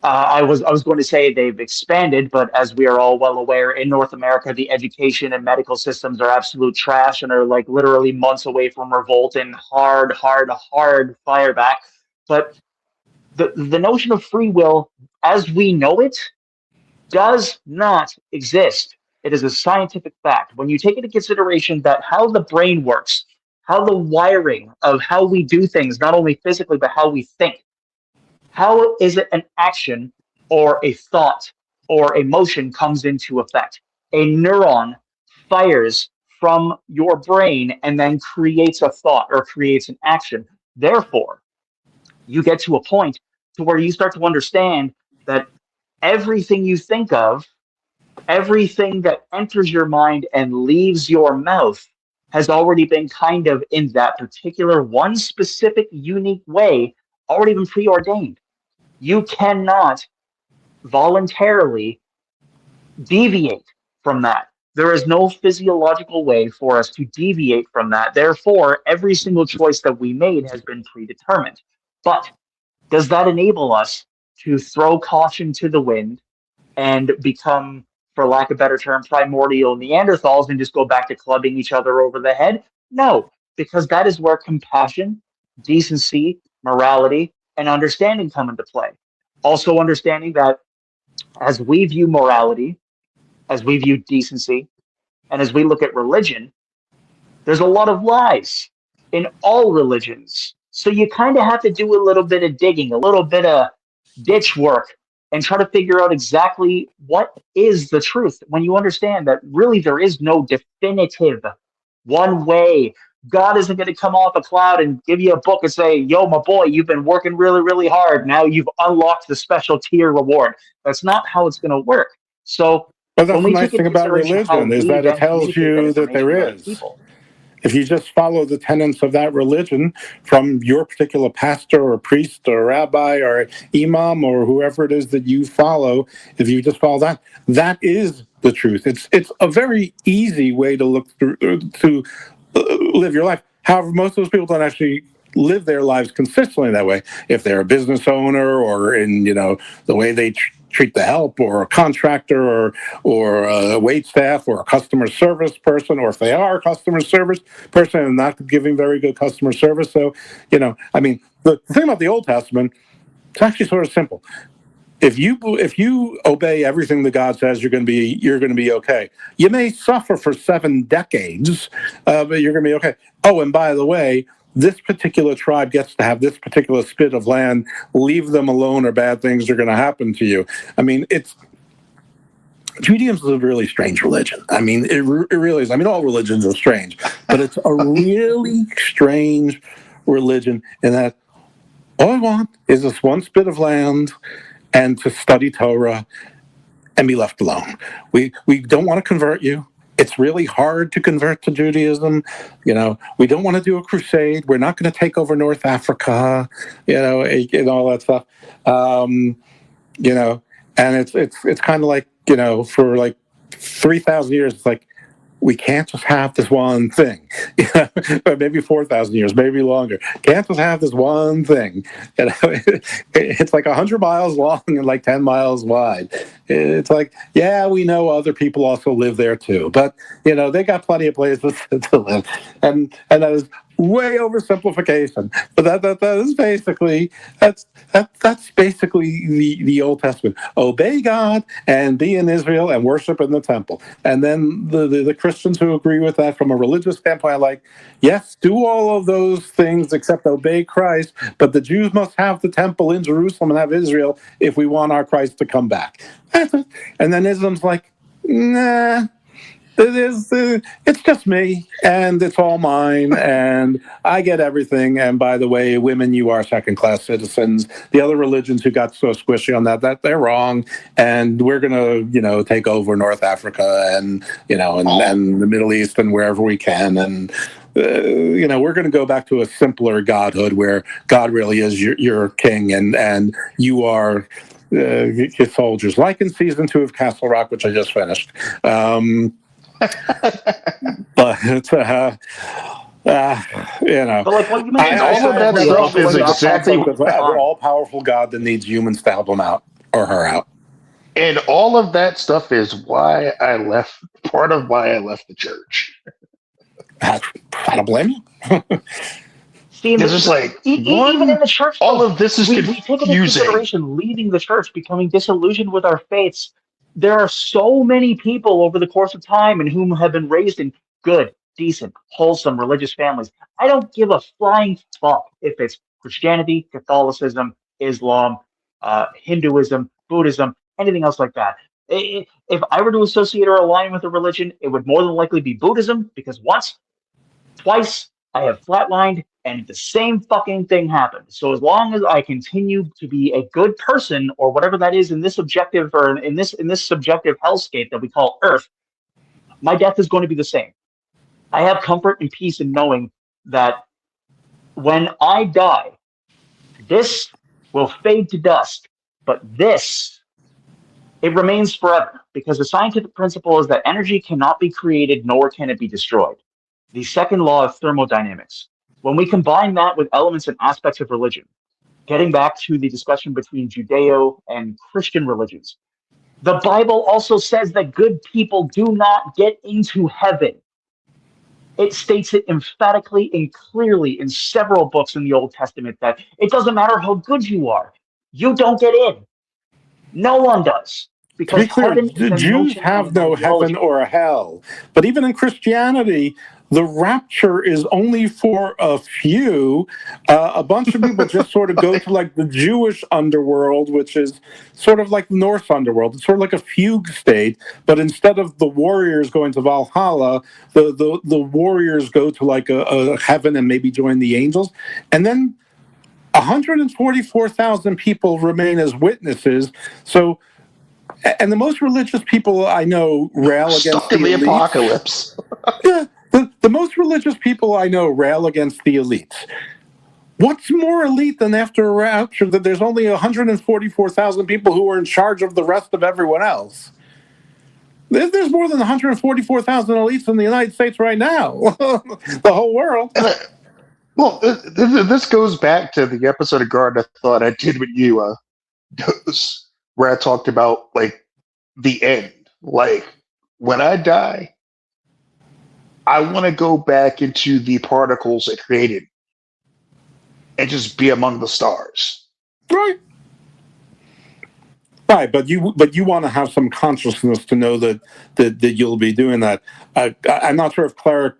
Speaker 2: I was going to say they've expanded, but as we are all well aware, in North America, the education and medical systems are absolute trash and are like literally months away from revolt and hard fire back. But the notion of free will, as we know it, does not exist. It is a scientific fact. When you take into consideration that how the brain works, how the wiring of how we do things, not only physically, but how we think, how is it an action or a thought or emotion comes into effect? A neuron fires from your brain and then creates a thought or creates an action. Therefore, you get to a point to where you start to understand that everything you think of, everything that enters your mind and leaves your mouth has already been kind of in that particular one specific unique way already been preordained. You cannot voluntarily deviate from that. There is no physiological way for us to deviate from that. Therefore, every single choice that we made has been predetermined. But does that enable us to throw caution to the wind and become, for lack of a better term, primordial Neanderthals and just go back to clubbing each other over the head? No, because that is where compassion, decency, morality, and understanding come into play. Also understanding that as we view morality, as we view decency, and as we look at religion, there's a lot of lies in all religions. So you kind of have to do a little bit of digging, a little bit of ditch work, and try to figure out exactly what is the truth when you understand that really there is no definitive one way. God isn't going to come off a cloud and give you a book and say, yo, my boy, you've been working really, really hard. Now you've unlocked the special tier reward. That's not how it's going to work. So
Speaker 4: Well, that's
Speaker 2: when
Speaker 4: the
Speaker 2: we
Speaker 4: nice
Speaker 2: take
Speaker 4: thing
Speaker 2: into
Speaker 4: about
Speaker 2: consideration how
Speaker 4: religion is
Speaker 2: we
Speaker 4: that it
Speaker 2: then
Speaker 4: tells
Speaker 2: communicate
Speaker 4: you that
Speaker 2: information
Speaker 4: there
Speaker 2: to other
Speaker 4: is.
Speaker 2: people.
Speaker 4: If you just follow the tenets of that religion from your particular pastor or priest or rabbi or imam or whoever it is that you follow, if you just follow that, that is the truth. It's a very easy way to look through to live your life. However, most of those people don't actually live their lives consistently that way. If they're a business owner or in the way they treat the help, or a contractor, or a wait staff, or a customer service person, or if they are a customer service person and not giving very good customer service. So, I mean, the thing about the Old Testament, it's actually sort of simple. If you obey everything that God says, you're going to be okay. You may suffer for 7 decades, but you're going to be okay. Oh, and by the way, this particular tribe gets to have this particular spit of land. Leave them alone, or bad things are going to happen to you. I mean, Judaism is a really strange religion. I mean, it really is. I mean, all religions are strange, but it's a really strange religion in that all I want is this one spit of land and to study Torah and be left alone. We don't want to convert you. It's really hard to convert to Judaism. We don't want to do a crusade. We're not going to take over North Africa, and all that stuff. And it's kind of like, for like 3,000 years, it's like, we can't just have this one thing. Or maybe 4,000 years, maybe longer. Can't just have this one thing. It's like 100 miles long and like 10 miles wide. It's like, yeah, we know other people also live there too, but they got plenty of places to live, and that is way oversimplification. But that is basically that's basically the Old Testament. Obey God and be in Israel and worship in the temple. And then the Christians who agree with that from a religious standpoint are like, yes, do all of those things except obey Christ, but the Jews must have the temple in Jerusalem and have Israel if we want our Christ to come back. And then Islam's like, nah. It's just me, and it's all mine, and I get everything. And by the way, women, you are second-class citizens. The other religions who got so squishy on that they're wrong, and we're gonna, take over North Africa and and the Middle East and wherever we can, and we're going to go back to a simpler godhood where God really is your king, and you are his soldiers, like in season 2 of Castle Rock, which I just finished. But
Speaker 2: But like what you mentioned,
Speaker 3: all of that stuff is exactly
Speaker 4: an all-powerful God that needs humans to help him out or her out.
Speaker 3: And all of that stuff is why I left. Part of why I left the church.
Speaker 4: I don't blame you.
Speaker 2: See,
Speaker 3: it's just like
Speaker 2: even in the church,
Speaker 3: all of this is
Speaker 2: we take into consideration leaving the church, becoming disillusioned with our faiths. There are so many people over the course of time and whom have been raised in good, decent, wholesome religious families. I don't give a flying fuck if it's Christianity, Catholicism, Islam, Hinduism, Buddhism, anything else like that. If I were to associate or align with a religion, it would more than likely be Buddhism, because twice, I have flatlined and the same fucking thing happened. So as long as I continue to be a good person, or whatever that is in this objective, or in this subjective hellscape that we call Earth, my death is going to be the same. I have comfort and peace in knowing that when I die, this will fade to dust, but it remains forever, because the scientific principle is that energy cannot be created, nor can it be destroyed. The second law of thermodynamics. When we combine that with elements and aspects of religion, getting back to the discussion between Judeo and Christian religions, the Bible also says that good people do not get into heaven. It states it emphatically and clearly in several books in the Old Testament that it doesn't matter how good you are, you don't get in. No one does.
Speaker 4: To
Speaker 2: Because
Speaker 4: be clear,
Speaker 2: heaven is
Speaker 4: the
Speaker 2: a
Speaker 4: Jews
Speaker 2: notion of
Speaker 4: have
Speaker 2: an
Speaker 4: no heaven
Speaker 2: ideology.
Speaker 4: or a hell. But even in Christianity, the rapture is only for a few. A bunch of people just sort of go to like the Jewish underworld, which is sort of like the Norse underworld. It's sort of like a fugue state. But instead of the warriors going to Valhalla, the warriors go to like a heaven and maybe join the angels. And then 144,000 people remain as witnesses. So, and the most religious people I know rail against
Speaker 3: Stuck in the
Speaker 4: elites.
Speaker 3: apocalypse.
Speaker 4: Yeah, the most religious people I know rail against the elites. What's more elite than after a rapture that there's only 144,000 people who are in charge of the rest of everyone else? There's more than 144,000 elites in the United States right now. The whole world.
Speaker 3: Well, this goes back to the episode of Garden I thought I did with you, where I talked about like the end. Like when I die, I want to go back into the particles it created and just be among the stars.
Speaker 4: Right. Right, but you want to have some consciousness to know that you'll be doing that. I'm not sure if Cleric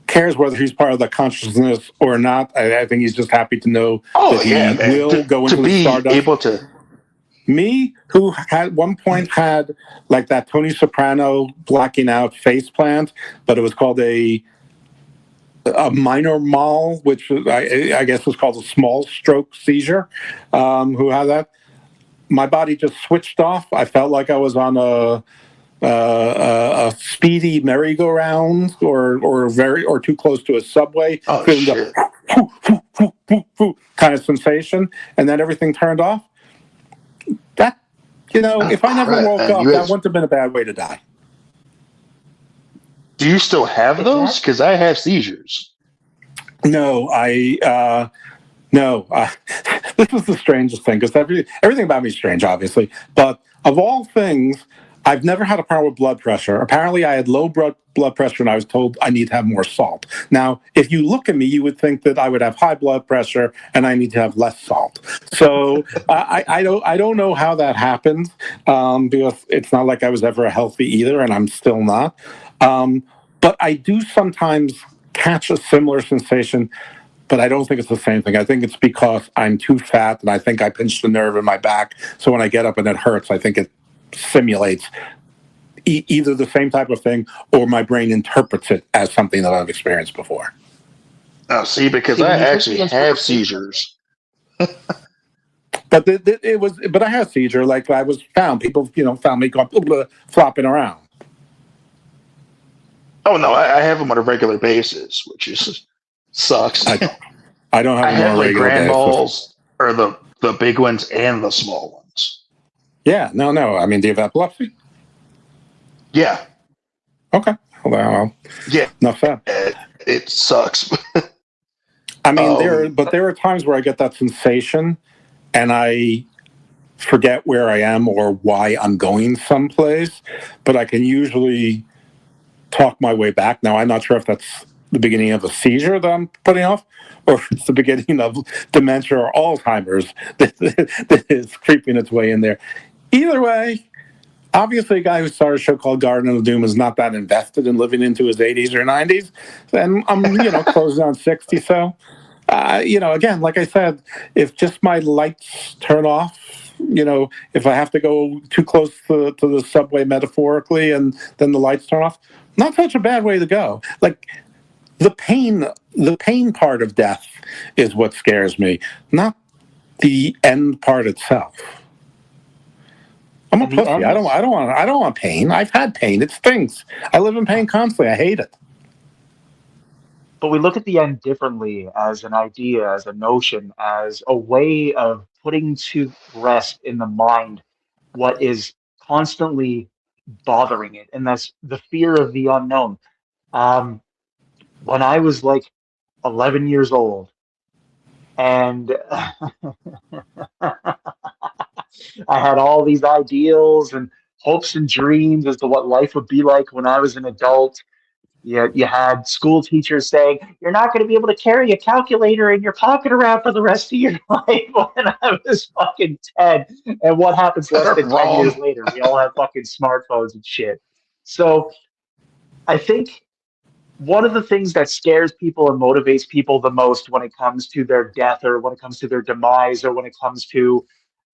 Speaker 4: cares whether he's part of the consciousness or not. I think he's just happy to know that he will go into the stardust.
Speaker 3: Able to.
Speaker 4: Me, who at one point had like that Tony Soprano blacking out face plant, but it was called a minor mal, which I guess was called a small stroke seizure. Who had that? My body just switched off. I felt like I was on a speedy merry-go-round or too close to a subway.
Speaker 3: Oh, shit.
Speaker 4: Kind of sensation, and then everything turned off. That, if I never woke up, that wouldn't have been a bad way to die.
Speaker 3: Do you still have those? Because I have seizures.
Speaker 4: No, this is the strangest thing, because everything about me is strange, obviously. But of all things, I've never had a problem with blood pressure. Apparently, I had low blood pressure, and I was told I need to have more salt. Now, if you look at me, you would think that I would have high blood pressure, and I need to have less salt. So I don't know how that happens, because it's not like I was ever healthy either, and I'm still not. But I do sometimes catch a similar sensation, but I don't think it's the same thing. I think it's because I'm too fat, and I think I pinched a nerve in my back. So when I get up and it hurts, I think it simulates either the same type of thing, or my brain interprets it as something that I've experienced before.
Speaker 3: Oh, see, because I actually have seizures.
Speaker 4: But but I had a seizure. Like I was found. People, found me going flopping around.
Speaker 3: Oh no, I have them on a regular basis, which is sucks.
Speaker 4: I don't have
Speaker 3: I
Speaker 4: them
Speaker 3: have
Speaker 4: on a
Speaker 3: like
Speaker 4: regular
Speaker 3: grand
Speaker 4: basis.
Speaker 3: malls, or the big ones and the small ones.
Speaker 4: Yeah, no. I mean, do you have epilepsy?
Speaker 3: Yeah.
Speaker 4: Okay. Well,
Speaker 3: yeah.
Speaker 4: Enough said.
Speaker 3: It sucks.
Speaker 4: I mean, there are times where I get that sensation, and I forget where I am or why I'm going someplace, but I can usually talk my way back. Now, I'm not sure if that's the beginning of a seizure that I'm putting off, or if it's the beginning of dementia or Alzheimer's that is creeping its way in there. Either way, obviously a guy who started a show called Garden of Doom is not that invested in living into his 80s or 90s. And I'm, closing on 60. So, again, like I said, if just my lights turn off, if I have to go too close to the subway metaphorically and then the lights turn off, not such a bad way to go. Like the pain part of death is what scares me, not the end part itself. I'm a pussy. I don't want pain. I've had pain. It stinks. I live in pain constantly. I hate it.
Speaker 2: But we look at the end differently, as an idea, as a notion, as a way of putting to rest in the mind what is constantly bothering it, and that's the fear of the unknown. When I was like 11 years old, and I had all these ideals and hopes and dreams as to what life would be like when I was an adult. You had school teachers saying, you're not going to be able to carry a calculator in your pocket around for the rest of your life when I was fucking 10. And what happens less than 10 years
Speaker 3: Wrong.
Speaker 2: later? We all have fucking smartphones and shit. So I think one of the things that scares people and motivates people the most when it comes to their death or when it comes to their demise or when it comes to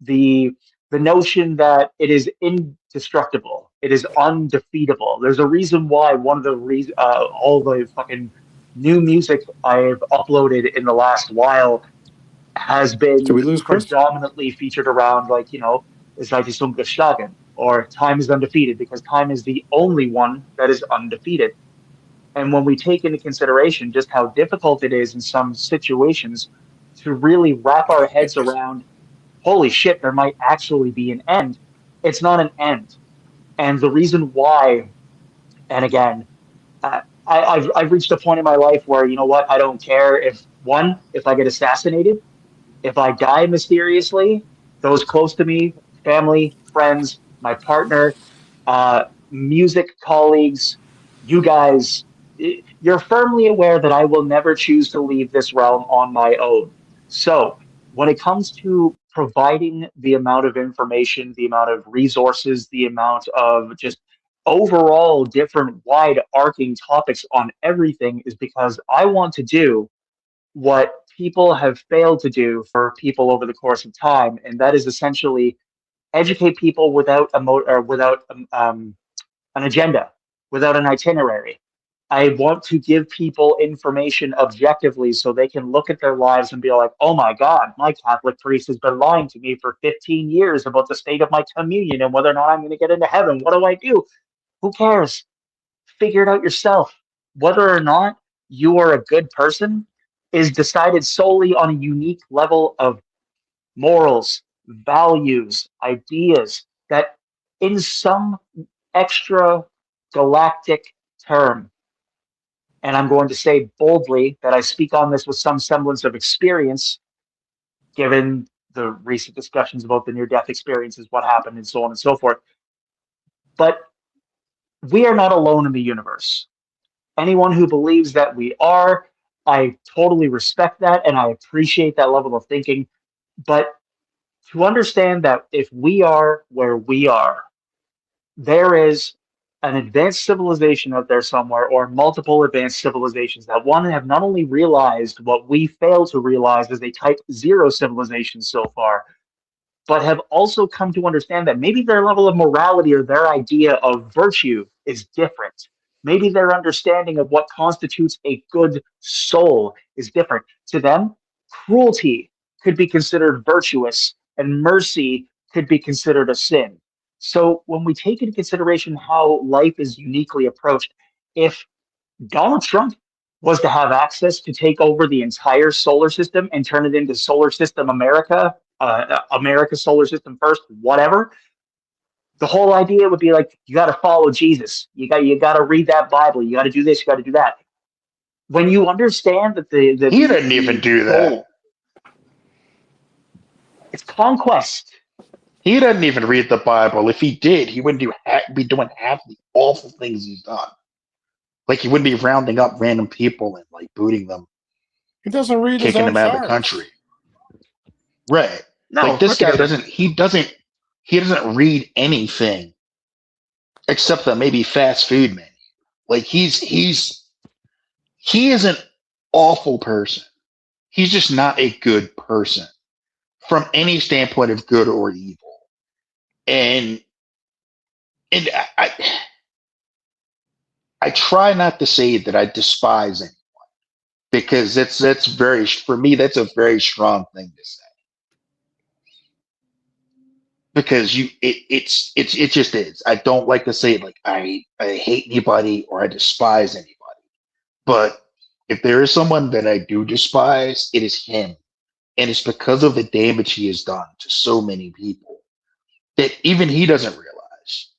Speaker 2: the the notion that it is indestructible, it is undefeatable. There's a reason why one of the all the fucking new music I've uploaded in the last while has
Speaker 4: Did we
Speaker 2: been
Speaker 4: lose Chris?
Speaker 2: predominantly featured around like, it's like die ungeschlagen or time is undefeated because time is the only one that is undefeated. And when we take into consideration just how difficult it is in some situations to really wrap our heads around, holy shit, there might actually be an end, it's not an end. And the reason why, and again, I've reached a point in my life where, you know what, I don't care if I get assassinated, if I die mysteriously, those close to me, family, friends, my partner, music colleagues, you guys, you're firmly aware that I will never choose to leave this realm on my own. So when it comes to providing the amount of information, the amount of resources, the amount of just overall different wide arcing topics on everything is because I want to do what people have failed to do for people over the course of time, and that is essentially educate people without or without an agenda, without an itinerary. I want to give people information objectively so they can look at their lives and be like, oh my God, my Catholic priest has been lying to me for 15 years about the state of my communion and whether or not I'm going to get into heaven. What do I do? Who cares? Figure it out yourself. Whether or not you are a good person is decided solely on a unique level of morals, values, ideas that in some extra galactic term, and I'm going to say boldly that I speak on this with some semblance of experience, given the recent discussions about the near-death experiences, what happened, and so on and so forth. But we are not alone in the universe. Anyone who believes that we are, I totally respect that and I appreciate that level of thinking. But to understand that if we are where we are, there is an advanced civilization out there somewhere, or multiple advanced civilizations that one have not only realized what we fail to realize as a type zero civilization so far, but have also come to understand that maybe their level of morality or their idea of virtue is different. Maybe their understanding of what constitutes a good soul is different. To them, cruelty could be considered virtuous and mercy could be considered a sin. So when we take into consideration how life is uniquely approached, if Donald Trump was to have access to take over the entire solar system and turn it into solar system America, America solar system first, whatever, the whole idea would be like, you got to follow Jesus. You got to read that Bible. You got to do this. You got to do that. When you understand that
Speaker 3: He didn't even do that.
Speaker 2: It's conquest.
Speaker 3: He doesn't even read the Bible. If he did, he wouldn't be doing half the awful things he's done. Like he wouldn't be rounding up random people and like booting them.
Speaker 4: He doesn't read his
Speaker 3: kicking
Speaker 4: own
Speaker 3: them out of
Speaker 4: charts.
Speaker 3: the country. Right.
Speaker 2: No,
Speaker 3: like this guy
Speaker 2: doesn't.
Speaker 3: He doesn't read anything except the maybe fast food menu. Like he is an awful person. He's just not a good person from any standpoint of good or evil. And I try not to say that I despise anyone because that's very, for me, that's a very strong thing to say. Because it just is. I don't like to say like I hate anybody or I despise anybody. But if there is someone that I do despise, it is him. And it's because of the damage he has done to so many people that even he doesn't realize.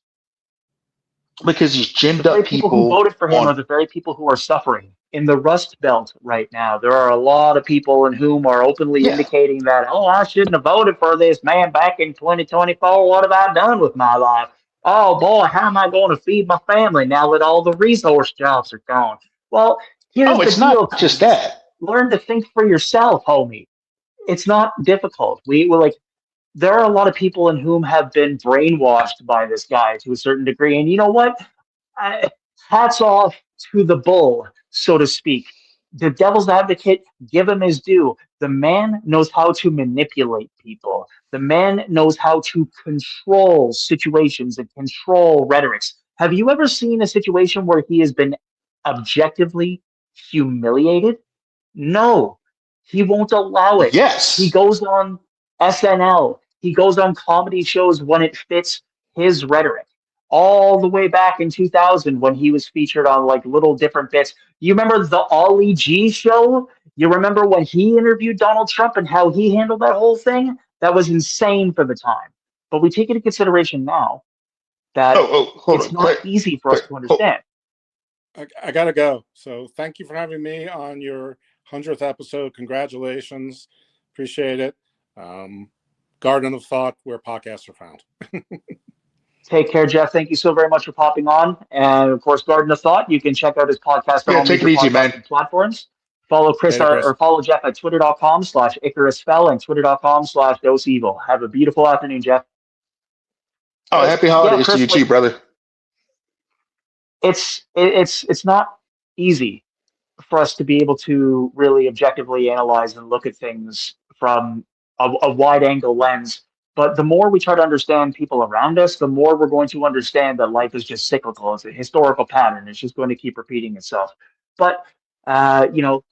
Speaker 3: Because he's ginned
Speaker 2: The very
Speaker 3: up
Speaker 2: people who voted for him
Speaker 3: on,
Speaker 2: are the very people who are suffering. In the Rust Belt right now, there are a lot of people in whom are openly indicating that, oh, I shouldn't have voted for this man back in 2024. What have I done with my life? Oh boy, how am I going to feed my family now that all the resource jobs are gone? Well, here's
Speaker 3: Oh,
Speaker 2: the
Speaker 3: it's not
Speaker 2: deal,
Speaker 3: just
Speaker 2: Thomas.
Speaker 3: that.
Speaker 2: Learn to think for yourself, homie. It's not difficult. We're like, there are a lot of people in whom have been brainwashed by this guy to a certain degree. And you know what? I, hats off to the bull, so to speak. The devil's advocate, give him his due. The man knows how to manipulate people. The man knows how to control situations and control rhetorics. Have you ever seen a situation where he has been objectively humiliated? No, he won't allow it. He
Speaker 3: Yes.
Speaker 2: goes on SNL. He goes on comedy shows when it fits his rhetoric. All the way back in 2000 when he was featured on like little different bits. You remember the Ollie G show? You remember when he interviewed Donald Trump and how he handled that whole thing? That was insane for the time. But we take into consideration now that
Speaker 3: Hold
Speaker 2: it's
Speaker 3: on,
Speaker 2: not
Speaker 3: Claire.
Speaker 2: easy for us
Speaker 3: Claire.
Speaker 2: to
Speaker 3: Oh,
Speaker 2: understand.
Speaker 4: I gotta go. So thank you for having me on your 100th episode. Congratulations. Appreciate it. Garden of Thought, where podcasts are found.
Speaker 2: Take care, Jeff. Thank you so very much for popping on. And of course, Garden of Thought, you can check out his podcast on
Speaker 3: yeah,
Speaker 2: all
Speaker 3: take it
Speaker 2: major
Speaker 3: easy, man.
Speaker 2: podcasting platforms. Follow Chris
Speaker 4: Later, Chris.
Speaker 2: or follow Jeff at twitter.com/IcarusFell and twitter.com/DoseEvil. Have a beautiful afternoon, Jeff.
Speaker 3: Oh, happy
Speaker 2: Yeah,
Speaker 3: holidays to
Speaker 2: Chris,
Speaker 3: you too, brother.
Speaker 2: it's not easy for us to be able to really objectively analyze and look at things from a wide angle lens. But the more we try to understand people around us, the more we're going to understand that life is just cyclical. It's a historical pattern. It's just going to keep repeating itself. But, you know,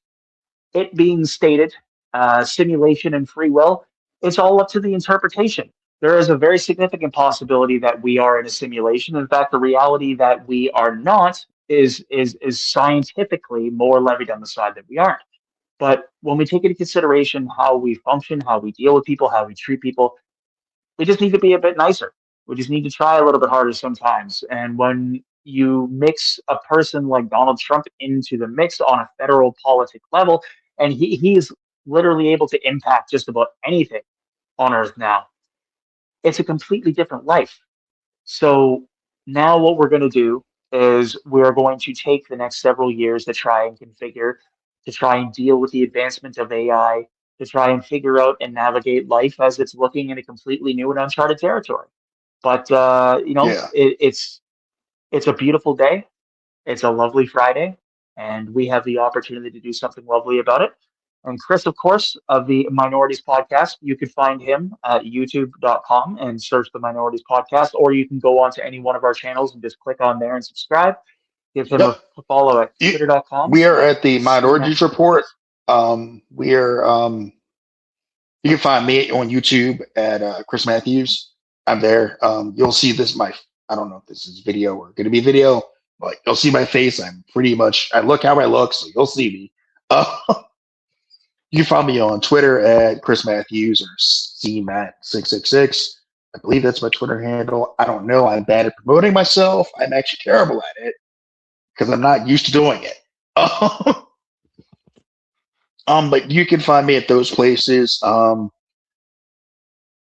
Speaker 2: it being stated, simulation and free will, it's all up to the interpretation. There is a very significant possibility that we are in a simulation. In fact, the reality that we are not is scientifically more levied on the side that we aren't. But when we take into consideration how we function, how we deal with people, how we treat people, we just need to be a bit nicer. We just need to try a little bit harder sometimes. And when you mix a person like Donald Trump into the mix on a federal politic level, and he is literally able to impact just about anything on Earth now, it's a completely different life. So now what we're going to do is we're going to take the next several years to try and configure, to try and deal with the advancement of AI, to try and figure out and navigate life as it's looking in a completely new and uncharted territory. But you know,
Speaker 3: Yeah.
Speaker 2: it's a beautiful day. It's a lovely Friday, and we have the opportunity to do something lovely about it. And Chris, of course, of the Minorities podcast, you can find him at youtube.com and search the Minorities podcast, or you can go on to any one of our channels and just click on there and subscribe. Give him a
Speaker 3: Yep.
Speaker 2: follow at
Speaker 3: You,
Speaker 2: twitter.com
Speaker 3: we are
Speaker 2: slash
Speaker 3: at the Minorities Report. We are. You can find me on YouTube at Chris Matthews. I'm there. You'll see this. I don't know if this is video or going to be video, but you'll see my face. I'm pretty much. I look how I look, so you'll see me. Uh, you can find me on Twitter at Chris Matthews or CMatt666. I believe that's my Twitter handle. I don't know. I'm bad at promoting myself. I'm actually terrible at it because I'm not used to doing it. But you can find me at those places.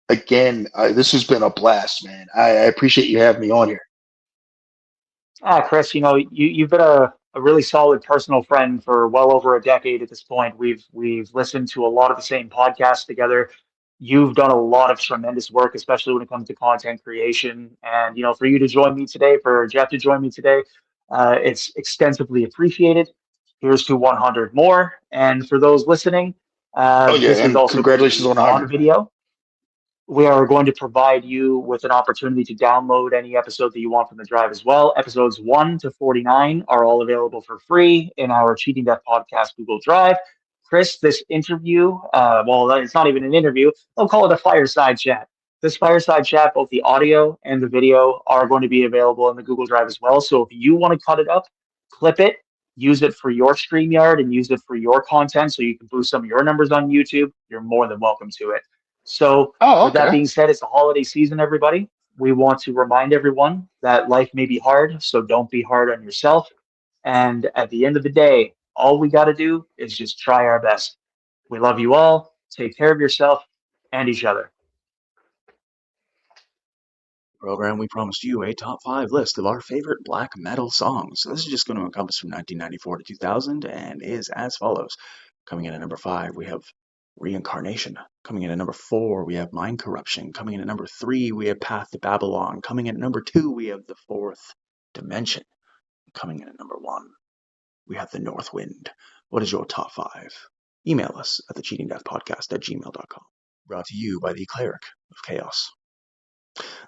Speaker 3: Again, this has been a blast, man. I appreciate you having me on here.
Speaker 2: Chris, you know, you've been a really solid personal friend for well over a decade at this point. We've listened to a lot of the same podcasts together. You've done a lot of tremendous work, especially when it comes to content creation. And you know, for you to join me today, for Jeff to join me today, it's extensively appreciated. Here's to 100 more. And for those listening,
Speaker 3: Oh yeah,
Speaker 2: this is
Speaker 3: and
Speaker 2: also going to
Speaker 3: congratulations
Speaker 2: be
Speaker 3: on
Speaker 2: on
Speaker 3: 100, man.
Speaker 2: video. We are going to provide you with an opportunity to download any episode that you want from the drive as well. Episodes 1 to 49 are all available for free in our Cheating Death Podcast Google Drive. Chris, this interview, well, it's not even an interview. I'll call it a fireside chat. This fireside chat, both the audio and the video, are going to be available in the Google Drive as well. So if you want to cut it up, clip it, use it for your StreamYard and use it for your content so you can boost some of your numbers on YouTube, you're more than welcome to it. So,
Speaker 3: Oh,
Speaker 2: with that
Speaker 3: okay.
Speaker 2: being said, it's the holiday season, everybody. We want to remind everyone that life may be hard, so don't be hard on yourself. And at the end of the day, all we got to do is just try our best. We love you all. Take care of yourself and each other.
Speaker 1: Program, we promised you a top 5 list of our favorite black metal songs. So this is just going to encompass from 1994 to 2000 and is as follows. Coming in at number 5, we have Reincarnation. Coming in at number 4, we have Mind Corruption. Coming in at number 3, we have Path to Babylon. Coming in at number 2, we have The Fourth Dimension. Coming in at number 1, we have The North Wind. What is your top 5? Email us at thecheatingdeathpodcast@gmail.com. Brought to you by the Cleric of Chaos.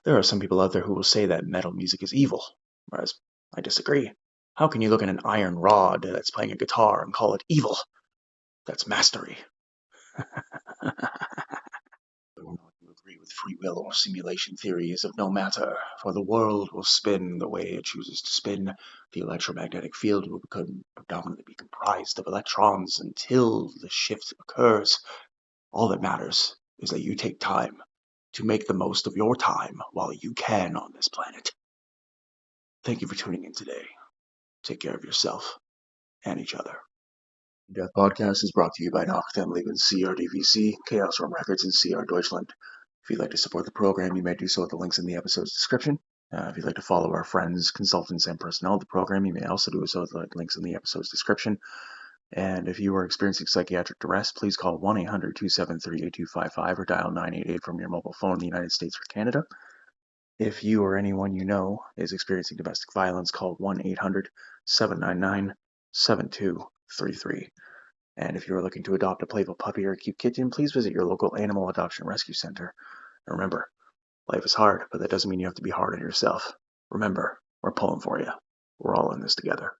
Speaker 1: There are some people out there who will say that metal music is evil, whereas I disagree. How can you look at an iron rod that's playing a guitar and call it evil? That's mastery. Whether or not you agree with free will or simulation theory is of no matter, for the world will spin the way it chooses to spin. The electromagnetic field will predominantly be comprised of electrons until the shift occurs. All that matters is that you take time to make the most of your time while you can on this planet. Thank you for tuning in today. Take care of yourself and each other. Death Podcast is brought to you by Nachtem Leben CRDVC, Chaos Realm Records, and CR Deutschland. If you'd like to support the program, you may do so at the links in the episode's description. If you'd like to follow our friends, consultants, and personnel of the program, you may also do so at the links in the episode's description. And if you are experiencing psychiatric duress, please call 1-800-273-8255 or dial 988 from your mobile phone in the United States or Canada. If you or anyone you know is experiencing domestic violence, call 1-800-799-7233. And if you are looking to adopt a playful puppy or a cute kitten, please visit your local animal adoption rescue center. And remember, life is hard, but that doesn't mean you have to be hard on yourself. Remember, we're pulling for you. We're all in this together.